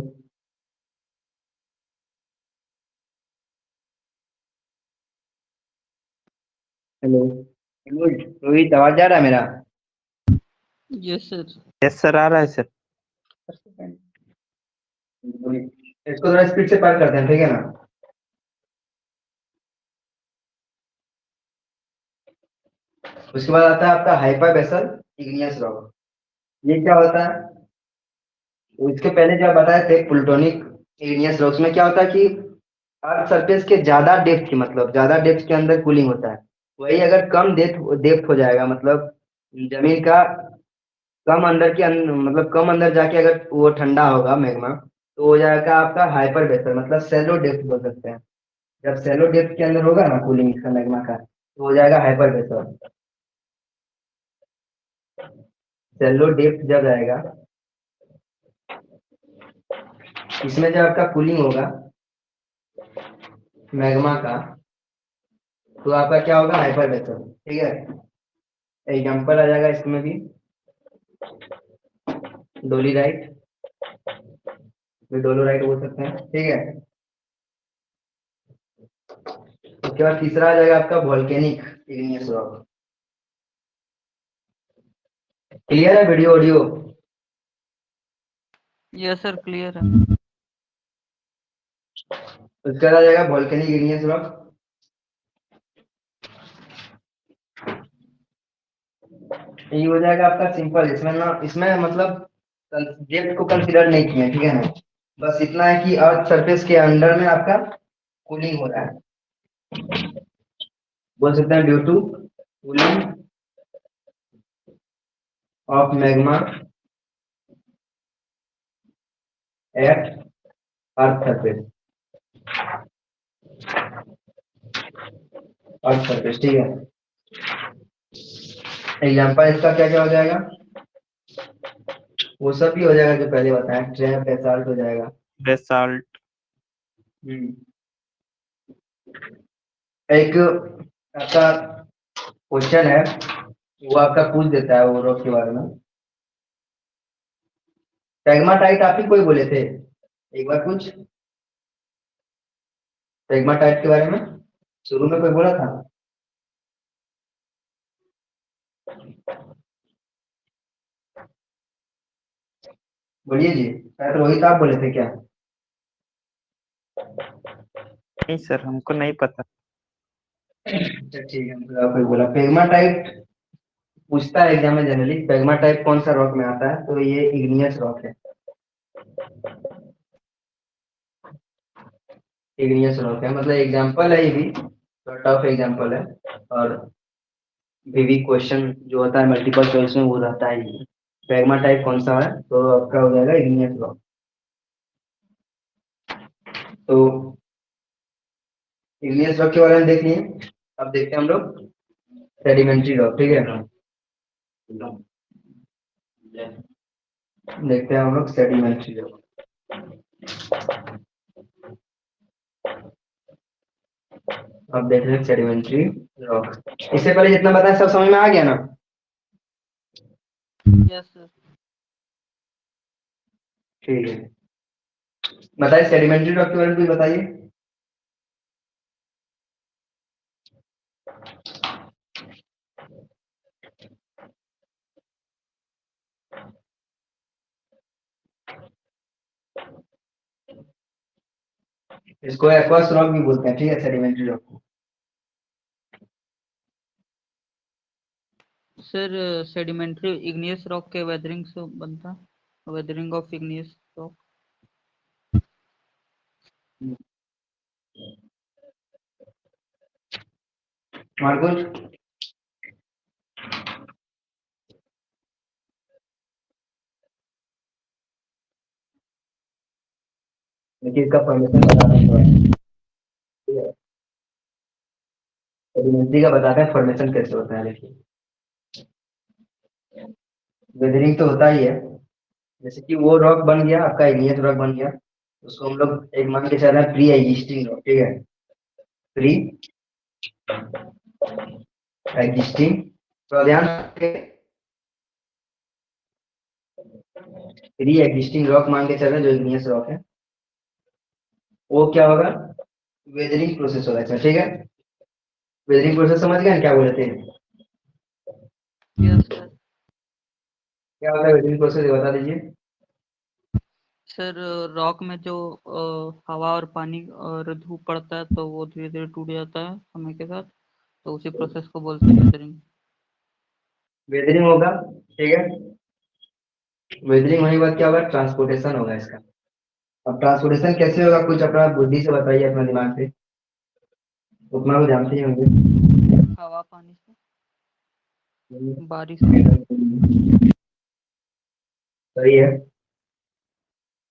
हेलो, रोहित, रोहित आवाज आ रहा है मेरा? Yes sir. यस सर आ रहा है सर। इसको थोड़ा स्पीड से पार करते हैं, ठीक है ना। उसके बाद आता है आपका हाइपर बेसल इग्नियस रॉक। ये क्या होता है? तो इसके पहले जो आप बताए थे प्लूटोनिक इग्नियस रॉक्स में क्या होता है कि अर्थ सरफेस के ज्यादा डेप्थ की, मतलब ज्यादा डेप्थ के अंदर कूलिंग होता है। वही अगर कम डेप्थ डेप्थ हो जाएगा, मतलब जमीन का कम अंदर के मतलब कम अंदर जाके अगर वो ठंडा होगा मैग्मा, तो हो जाएगा आपका हाइपर बेसल, मतलब सेलो डेप्थ बोल सकते हैं। जब सेलो डेप्थ के अंदर होगा ना कूलिंग इसका मैग्मा का, तो हो जाएगा हाइपर बेसल। सेलो डेप्थ जब आएगा, इसमें जब आपका कूलिंग होगा मैग्मा का, तो आपका क्या होगा? हाइपर बेसल, ठीक है। एग्जाम्पल आ जाएगा इसमें भी, डोलीराइट, भी डोलोराइट बोल सकते हैं, ठीक है। उसके बाद तीसरा आ जाएगा आपका वॉल्केनिक इग्नियस रॉक। क्लियर है video audio? Yes sir clear है। उसके बाद आ जाएगा वॉल्केनिक इग्नियस रॉक। ये हो जाएगा आपका सिंपल। इसमें ना, इसमें मतलब सब्जेक्ट को कंसीडर नहीं किया, ठीक है ना। बस इतना है कि अर्थ सरफेस के अंडर में आपका कूलिंग हो रहा है, बोल सकते हैं due to cooling of magma at earth surface. Earth surface, ठीक है। एग्जाम्पल इसका क्या क्या हो जाएगा? वो सब भी हो जाएगा जो पहले बताया, ट्रैप बेसाल्ट हो जाएगा। बेसाल्ट। एक आपका क्वेश्चन है, वो आपका पूछ देता है वो रॉक के बारे में। पैग्माटाइट आप ही कोई बोले थे एक बार कुछ, पैग्माटाइट के बारे में शुरू में कोई बोला था? बोलिए जी, शायद रोहित आप बोले थे क्या? नहीं सर, हमको नहीं पता। अच्छा ठीक है, मतलब आप कोई बोला। पैग्माटाइट पूछता है एग्जाम में जनरली, पैग्माटाइट कौन सा रॉक में आता है, तो ये इग्नियस रॉक है। इग्नियस रॉक है, मतलब एग्जाम्पल है, ये भी टफ एग्जाम्पल है। और भी क्वेश्चन जो होता है मल्टीपल चॉइस में वो रहता है ये। पैग्माटाइट कौन सा है, तो आपका हो जाएगा इग्नियस रॉक। तो इग्नियस रॉक के बारे में देख लिए। अब देखते हैं हम लोग सेडिमेंट्री रॉक, ठीक है। देखते हैं हम लोग सेडिमेंट्री रॉक। अब देख रहे हैं सेडिमेंट्री रॉक। इससे पहले जितना बताया सब समझ में आ गया ना? Yes sir. ठीक है, बताइए सेडिमेंट्री रॉक के बारे में कुछ बताइए। इसको एक्वास रॉक भी बोलते हैं, ठीक है, सेडिमेंट्री रॉक को। सर सेडिमेंट्री इग्नियस रॉक के वेदरिंग से बनता है, वेदरिंग ऑफ इग्नियस रॉक। और कुछ? देखिए इसका फॉर्मेशन बताते हैं थोड़ा, ठीक है। सेडिमेंट्री का बताते हैं फॉर्मेशन कैसे होता है। देखिए वेदरिंग तो होता ही है, जैसे कि वो रॉक बन गया आपका इग्नियस रॉक बन गया, उसको हम लोग एक मान के चल रहे हैं प्री एग्जिस्टिंग रॉक, ठीक है। प्री एग्जिस्टिंग, तो ध्यान रखें, प्री एग्जिस्टिंग रॉक मान के चल रहे हैं जो इग्नियस रॉक है, वो क्या होगा? वेदरिंग प्रोसेस होगा इसमें, ठीक है। वेदरिंग प्रोसेस समझ गए क्या बोले थे? Yes sir. क्या होता है वेदरिंग प्रोसेस, ये बता दीजिए। सर रॉक में जो हवा और पानी और धूप पड़ता है तो वो धीरे धीरे टूट जाता है समय के साथ, तो उसी प्रोसेस को बोलते हैं वेदरिंग। वेदरिंग होगा, ठीक है। वेदरिंग होने के बाद क्या होगा? ट्रांसपोर्टेशन होगा इसका। अब ट्रांसपोर्टेशन कैसे होगा, कुछ अपना बुद्धि से बताइए, अपना दिमाग से, उतना तो जानते ही होंगे। हवा पानी से, बारिश से। सही है।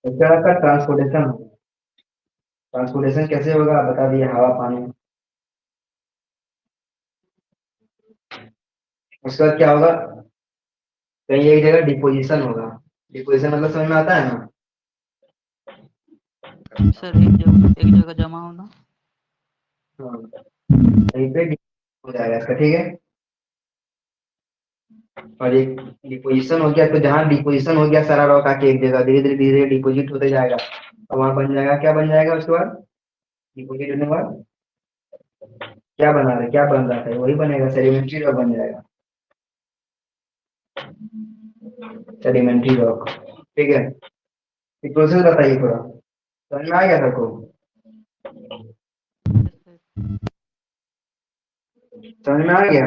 इसका आपका ट्रांसपोर्टेशन होगा। ट्रांसपोर्टेशन कैसे होगा बता दिए, हवा पानी। उसके बाद क्या होगा? कहीं एक जगह डिपोजिशन होगा। डिपोजिशन मतलब समझ में आता है ना? सर एक जगह जमा होना। हाँ, कहीं पे हो जाएगा इसका, ठीक है। और एक डिपोजिशन हो गया, तो जहाँ डिपोजिशन हो गया सारा रॉक आके एक जगह धीरे धीरे धीरे धीरे डिपोजिट होते जाएगा, और वहां बन जाएगा, क्या बन जाएगा उसके बाद, डिपोजिट होने के बाद क्या बना रहे, क्या बन रहा था, वही बनेगा, सेडिमेंट्री रॉक बन जाएगा, सेडिमेंट्री रॉक। ठीक है, प्रोसेस बताइए थोड़ा, समझ में आ गया सबको? समझ में आ गया?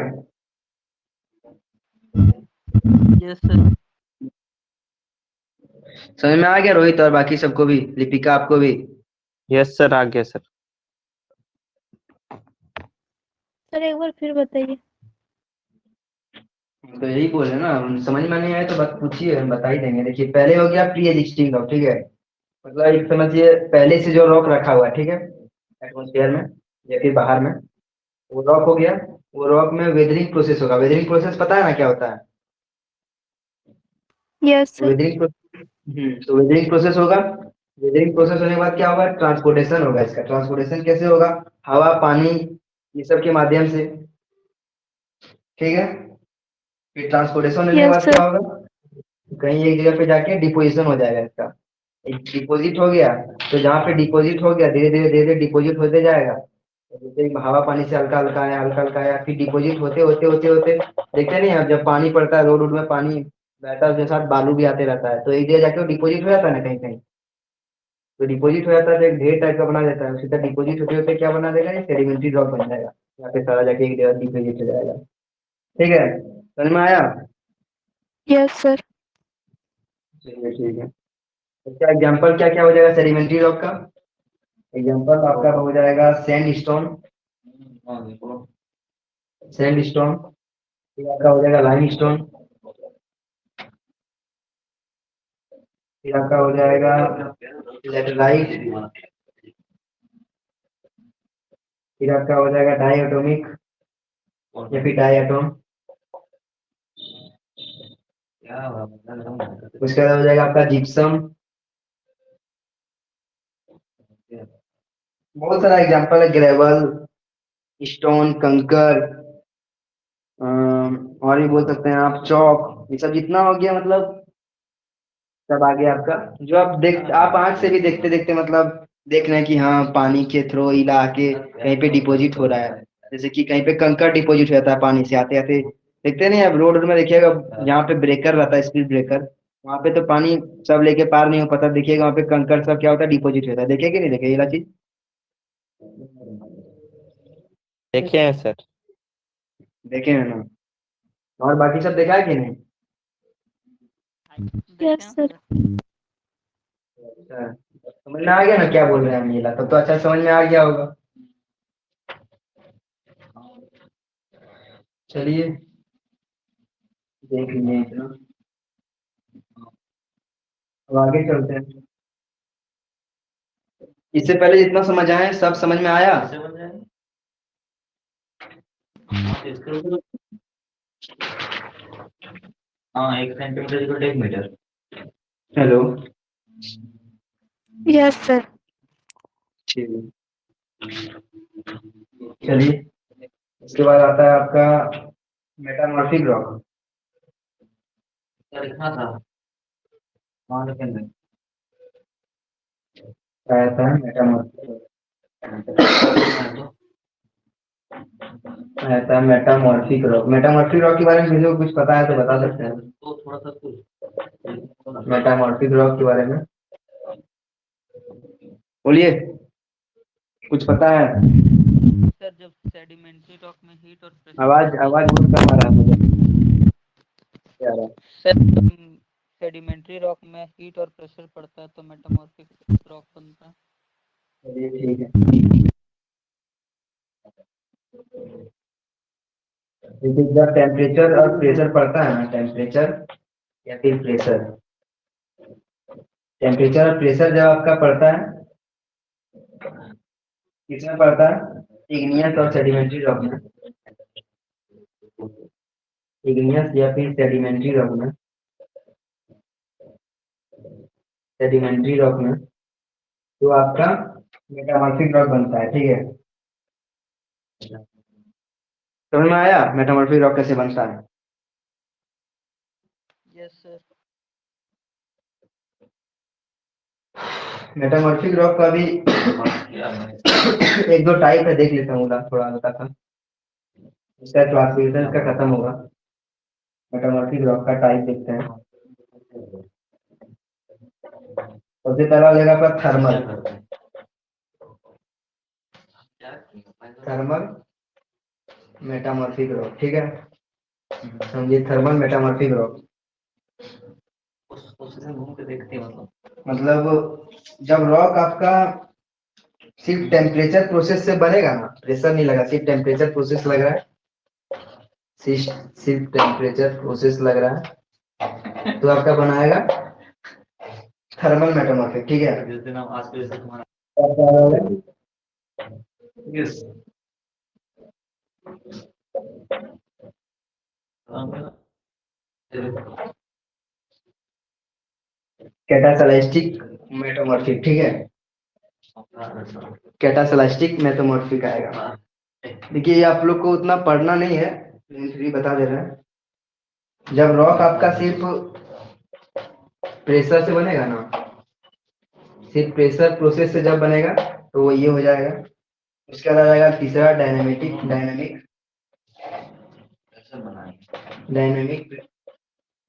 Yes sir. समझ में आ गया रोहित और बाकी सबको भी, लिपिका आपको भी? यस सर, आ गया सर। सर एक बार फिर बताइए। तो यही बोले ना, समझ में नहीं आया तो बात पूछिए, हम बता ही देंगे। देखिए पहले हो गया प्री एग्जिस्टिंग रॉक, ठीक है, मतलब एक समझिए पहले से जो रॉक रखा हुआ है, ठीक है, एटमोसफेयर में या फिर बाहर में, वो रॉक हो गया। वो रॉक में वेदरिंग प्रोसेस होगा। वेदरिंग प्रोसेस पता है ना क्या होता है? Yes sir. वेदरिंग तो वेदरिंग प्रोसेस होगा। वेदरिंग प्रोसेस होने के बाद क्या होगा, ट्रांसपोर्टेशन होगा। इसका ट्रांसपोर्टेशन कैसे होगा, हवा पानी ये सब के माध्यम से, ठीक है। फिर ट्रांसपोर्टेशन होने के यस बाद सर। क्या होगा, कहीं एक जगह पे जाके डिपोजिशन हो जाएगा इसका। एक डिपॉजिट हो गया, तो जहाँ पे डिपॉजिट हो गया धीरे धीरे धीरे धीरे डिपॉजिट होते जाएगा। तो जैसे ही हवा पानी से हल्का हल्का आया, हल्का हल्का आया, फिर डिपॉजिट होते होते होते होते, देखते नहीं आप, जब पानी पड़ता है रोड वोड में, पानी बहता है उसके साथ बालू भी आते रहता है, तो एक जगह जाके वो डिपॉजिट हो जाता है ना कहीं कहीं। तो डिपॉजिट हो जाता है तो एक ढेर टाइप का बना देता है, उसी तरह डिपॉजिट होते होते क्या बना देगा, ये सेडिमेंट्री रॉक बन जाएगा, यहाँ पे सारा जाके एक जगह डिपॉजिट हो जाएगा। ठीक है, समझ में आया? Yes sir. चलिए ठीक है। तो क्या एग्जाम्पल क्या क्या हो जाएगा सेडिमेंट्री रॉक का? एग्जाम्पल आपका हो जाएगा सैंड स्टोन, सैंड स्टोन, फिर आपका हो जाएगा लाइम स्टोन, फिर आपका हो जाएगा लेटराइट, फिर आपका हो जाएगा डाइएटोमिक या फिर डाइएटोम, उसके बाद हो जाएगा आपका जिप्सम। बहुत सारा एग्जाम्पल है, ग्रेवल, स्टोन, कंकर, और भी बोल सकते हैं आप, चौक, ये सब जितना हो गया मतलब सब आ गया आपका। जो आप आंख से भी देखते देखते मतलब देख रहे हैं कि हाँ पानी के थ्रू इला के कहीं पे डिपॉजिट हो रहा है, जैसे कि कहीं पे कंकर डिपॉजिट हो जाता है पानी से आते आते, देखते नहीं आप रोड में देखिएगा, जहाँ पे ब्रेकर रहता है, स्पीड ब्रेकर, वहाँ पे तो पानी सब लेके पार नहीं हो पाता, देखिएगा वहाँ पे कंकर सब क्या होता है, डिपॉजिट होता है, देखे कि नहीं देखे ये वाला चीज? देखे हैं सर। देखे हैं ना? और बाकी सब देखा है कि नहीं? देखे यस हैं सर। सर। अच्छा, समझ में आ गया ना क्या बोल रहे हैं नीला? तब तो अच्छा समझ में आ गया होगा। चलिए देख लीजिए इतना, अब आगे चलते हैं। इससे पहले जितना समझ आए सब समझ में आया? हाँ 1 centimetre equal 1 metre. Hello, yes sir. ठीक है। चलिए, इसके बाद आता है आपका मेटामॉर्फिक रॉक। क्या लिखना था हाँ लेकिन नहीं। क्या आता है मेटामॉर्फिक? आता है मेटामॉर्फिक रॉक। मेटामॉर्फिक रॉक के बारे में किसी को कुछ पता है तो बता सकते हैं, तो थोड़ा सा कुछ मेटामॉर्फिक रॉक के बारे में बोलिए, कुछ पता है? सर जब सेडिमेंट्री रॉक में हीट और प्रेशर आवाज आवाज बहुत कम आ रहा है मुझे, क्या आ रहा है? सर सेडिमेंट्री रॉक में हीट और प्रेशर पड़ता है तो मेटामॉर्फिक रॉक बनता है। चलिए ठीक है। देखिए जब टेम्परेचर और प्रेशर पड़ता है ना, टेम्परेचर या फिर प्रेशर, टेम्परेचर और प्रेशर जब आपका पड़ता है, किसमें पड़ता है, इग्नियस और सेडिमेंट्री रॉक में, इग्नियस या फिर सेडिमेंट्री रॉक में, सेडिमेंट्री रॉक में तो आपका मेटामॉर्फिक रॉक बनता है। ठीक है, समझ में आया मेटामॉर्फिक रॉक कैसे बनता है? Yes sir. मेटामॉर्फिक रॉक का भी एक दो टाइप है, देख लेता हूँ थोड़ा हल्का सा, इसका क्लासिफिकेशन का खत्म होगा। मेटामॉर्फिक रॉक का टाइप देखते हैं। सबसे पहला हो जाएगा आपका थर्मल। थर्मल मेटामॉर्फिक रॉक, ठीक है, समझिए थर्मल मेटामॉर्फिक रॉक उससे घूम के देखते हैं मतलब जब रॉक आपका सिर्फ टेम्परेचर प्रोसेस से बनेगा ना, प्रेशर नहीं लगा, सिर्फ टेम्परेचर प्रोसेस लग रहा है, सिर्फ टेम्परेचर प्रोसेस लग रहा है, तो आपका बनाएगा थर्मल मेटामॉर्फिक, ठीक है। जिस दिन हम आज के जैसे तुम्हारा और क्या होगा? यस कैटासलाइस्टिक मेटामॉर्फिक, ठीक है, कैटासलाइस्टिक मेटामॉर्फिक आएगा। देखिए ये आप लोग को उतना पढ़ना नहीं है, लेकिन फिर भी बता दे रहे हैं। जब रॉक आपका सिर्फ प्रेशर से बनेगा ना, सिर्फ प्रेशर प्रोसेस से जब बनेगा तो वो ये हो जाएगा। उसके बाद आ जाएगा तीसरा डायनेमिक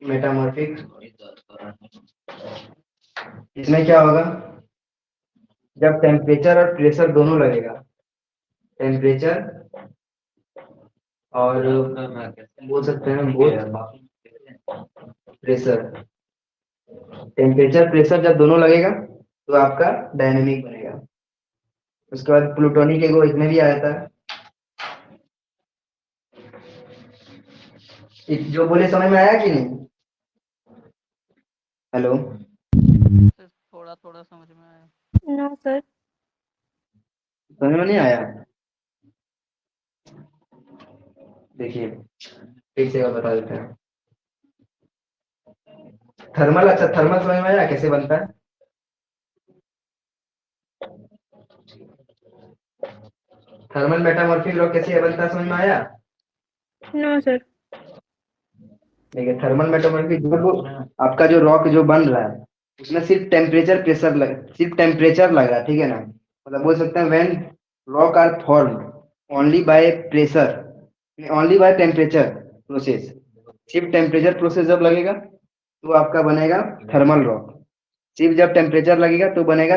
मेटामॉर्फिक। इसमें क्या होगा, जब टेम्परेचर और प्रेशर दोनों लगेगा, टेम्परेचर और बोल सकते हैं प्रेशर, टेम्परेचर प्रेशर जब दोनों लगेगा तो आपका डायनेमिक बनेगा। उसके बाद प्लूटोनिक एगो इसमें भी आया था, जो बोले समझ में आया कि नहीं? हेलो, सर थोड़ा थोड़ा समझ में आया। No sir. समझ में नहीं आया? देखिए फिर से बता देते हैं। थर्मल, अच्छा थर्मल समझ में आया कैसे बनता है? थर्मल मेटामॉर्फिक रॉक कैसे बनता है समझ में आया? No sir. देखिए थर्मल मेटामॉर्फिक जब आपका जो रॉक जो बन रहा है उसमें सिर्फ टेम्परेचर लग रहा है, ठीक है ना, मतलब बोल सकते हैं when rock are formed only by pressure, only by temperature process, सिर्फ टेम्परेचर प्रोसेस जब लगेगा तो आपका बनेगा थर्मल रॉक। सिर्फ जब टेम्परेचर लगेगा तो बनेगा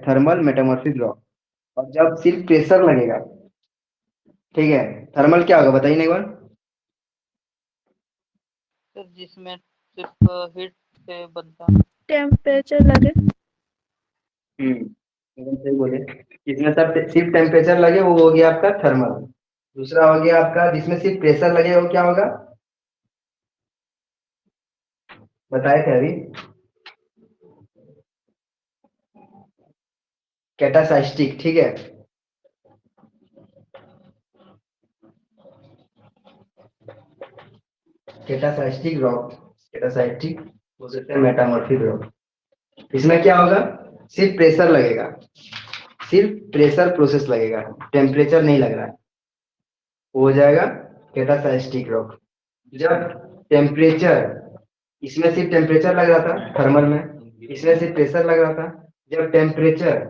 थर्मल मेटामॉर्फिक रॉक। और जब सिर्फ प्रेशर लगेगा, ठीक है, थर्मल क्या होगा बताइए ना एक बार। सर जिसमें सिर्फ हीट से बनता है। टेम्परेचर लगे। एकदम सही बोले। जिसमें सब सिर्फ टेम्परेचर लगे वो हो गया आपका थर्मल। दूसरा हो गया आपका जिसमें सिर्फ प्रेशर लगे वो क्या होगा, बताए थे अभी, कैटासाइस्टिक, ठीक है। कैटासाइस्टिक रॉक, कैटासाइस्टिक हो सकते हैं मेटामॉर्फिक रॉक। इसमें क्या होगा, सिर्फ प्रेशर लगेगा, सिर्फ प्रेशर प्रोसेस लगेगा, टेम्परेचर नहीं लग रहा है, वो हो जाएगा कैटासाइस्टिक रॉक। जब टेम्परेचर, इसमें सिर्फ टेम्परेचर लग रहा था थर्मल में, इसमें सिर्फ प्रेशर लग रहा था, जब टेम्परेचर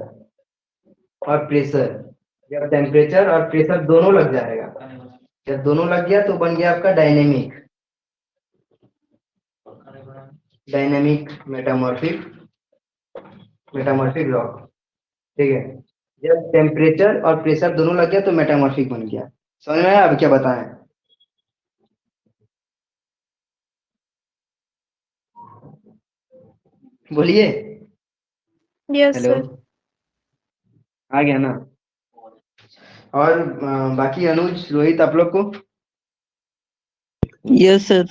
और प्रेशर, जब टेम्परेचर और प्रेशर दोनों लग जाएगा, जब दोनों लग गया तो बन गया आपका डायनेमिक मेटामॉर्फिक रॉक, ठीक है। जब टेम्परेचर और प्रेशर दोनों लग गया तो मेटामॉर्फिक बन गया। समझ में आया अब क्या बताएं? बोलिए। Yes hello, sir. आ गया ना? और बाकी अनुज रोहित आप लोग को? Yes sir.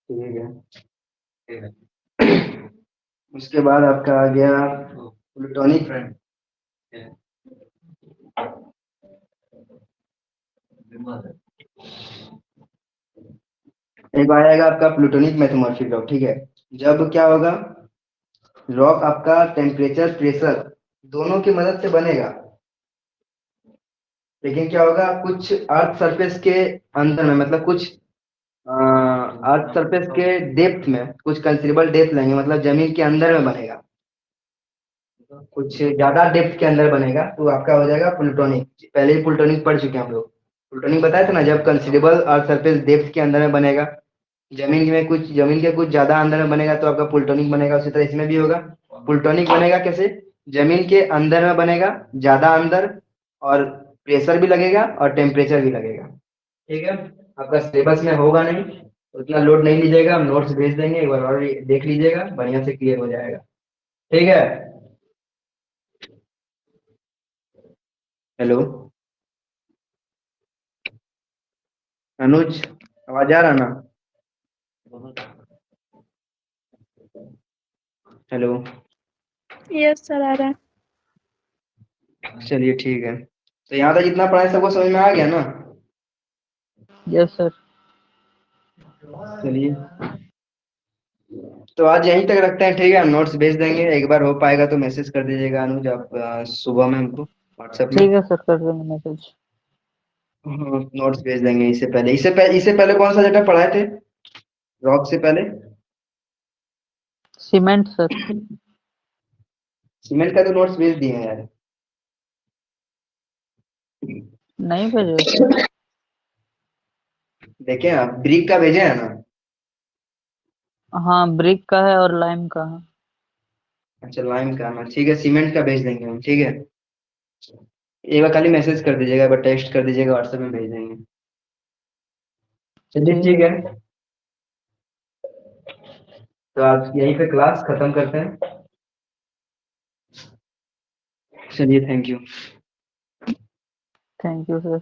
ठीक है। उसके बाद आपका आ गया प्लूटोनिक, एक आएगा आपका प्लूटोनिक मेटामॉर्फिक रॉक, ठीक है। जब क्या होगा, रॉक आपका टेम्परेचर प्रेशर दोनों की मदद से बनेगा, लेकिन क्या होगा कुछ अर्थ सरफेस के अंदर में, मतलब कुछ अर्थ सरफेस के डेप्थ में कुछ कंसिडरेबल डेप्थ लेंगे, मतलब जमीन के अंदर में बनेगा, कुछ ज्यादा डेप्थ के अंदर बनेगा, तो आपका हो जाएगा प्लूटोनिक। पहले ही प्लूटोनिक पढ़ चुके हैं हम लोग। प्लूटोनिक बताया था ना, जब कंसिडरेबल अर्थ सरफेस डेप्थ के अंदर में बनेगा, जमीन के कुछ ज्यादा अंदर में बनेगा तो आपका प्लूटोनिक बनेगा। उसी तरह इसमें भी होगा। प्लूटोनिक बनेगा कैसे? जमीन के अंदर में बनेगा, ज्यादा अंदर, और प्रेशर भी लगेगा और टेम्परेचर भी लगेगा। ठीक है, आपका सिलेबस में होगा नहीं, उतना लोड नहीं लीजिएगा, हम नोट्स भेज देंगे, एक बार और देख लीजिएगा, बढ़िया से क्लियर हो जाएगा। ठीक है। हेलो अनुज, आवाज आ रहा ना? हेलो, यस सर, आ रहा है। चलिए ठीक है। तो यहाँ तक जितना पढ़ाई सबको समझ में आ गया ना? Yes sir. चलिए, तो आज यहीं तक रखते हैं। ठीक है, हम नोट्स भेज देंगे, एक बार हो पाएगा तो मैसेज कर दीजिएगा अनुज आप, सुबह में हमको व्हाट्सएप में। ठीक है सर, कर देंगे मैसेज। नोट्स भेज देंगे। इससे पहले कौन सा चैप्टर पढ़ाए थे रॉक से पहले? Cement sir. सीमेंट का तो नोट्स भेज दिए हैं यार। नहीं भेजे? देखें आप, ब्रिक का भेजे है ना? हाँ, ब्रिक का है और लाइम का है। अच्छा, लाइम का ना, ठीक है, सीमेंट का भेज देंगे हम। ठीक है, एक बार खाली मैसेज कर दीजिएगा, एक बार टेक्स्ट कर दीजिएगा, व्हाट्सएप में भेज देंगे। चलिए ठीक है, तो आज यहीं पे क्लास खत्म करते हैं। चलिए, thank you. Thank you sir.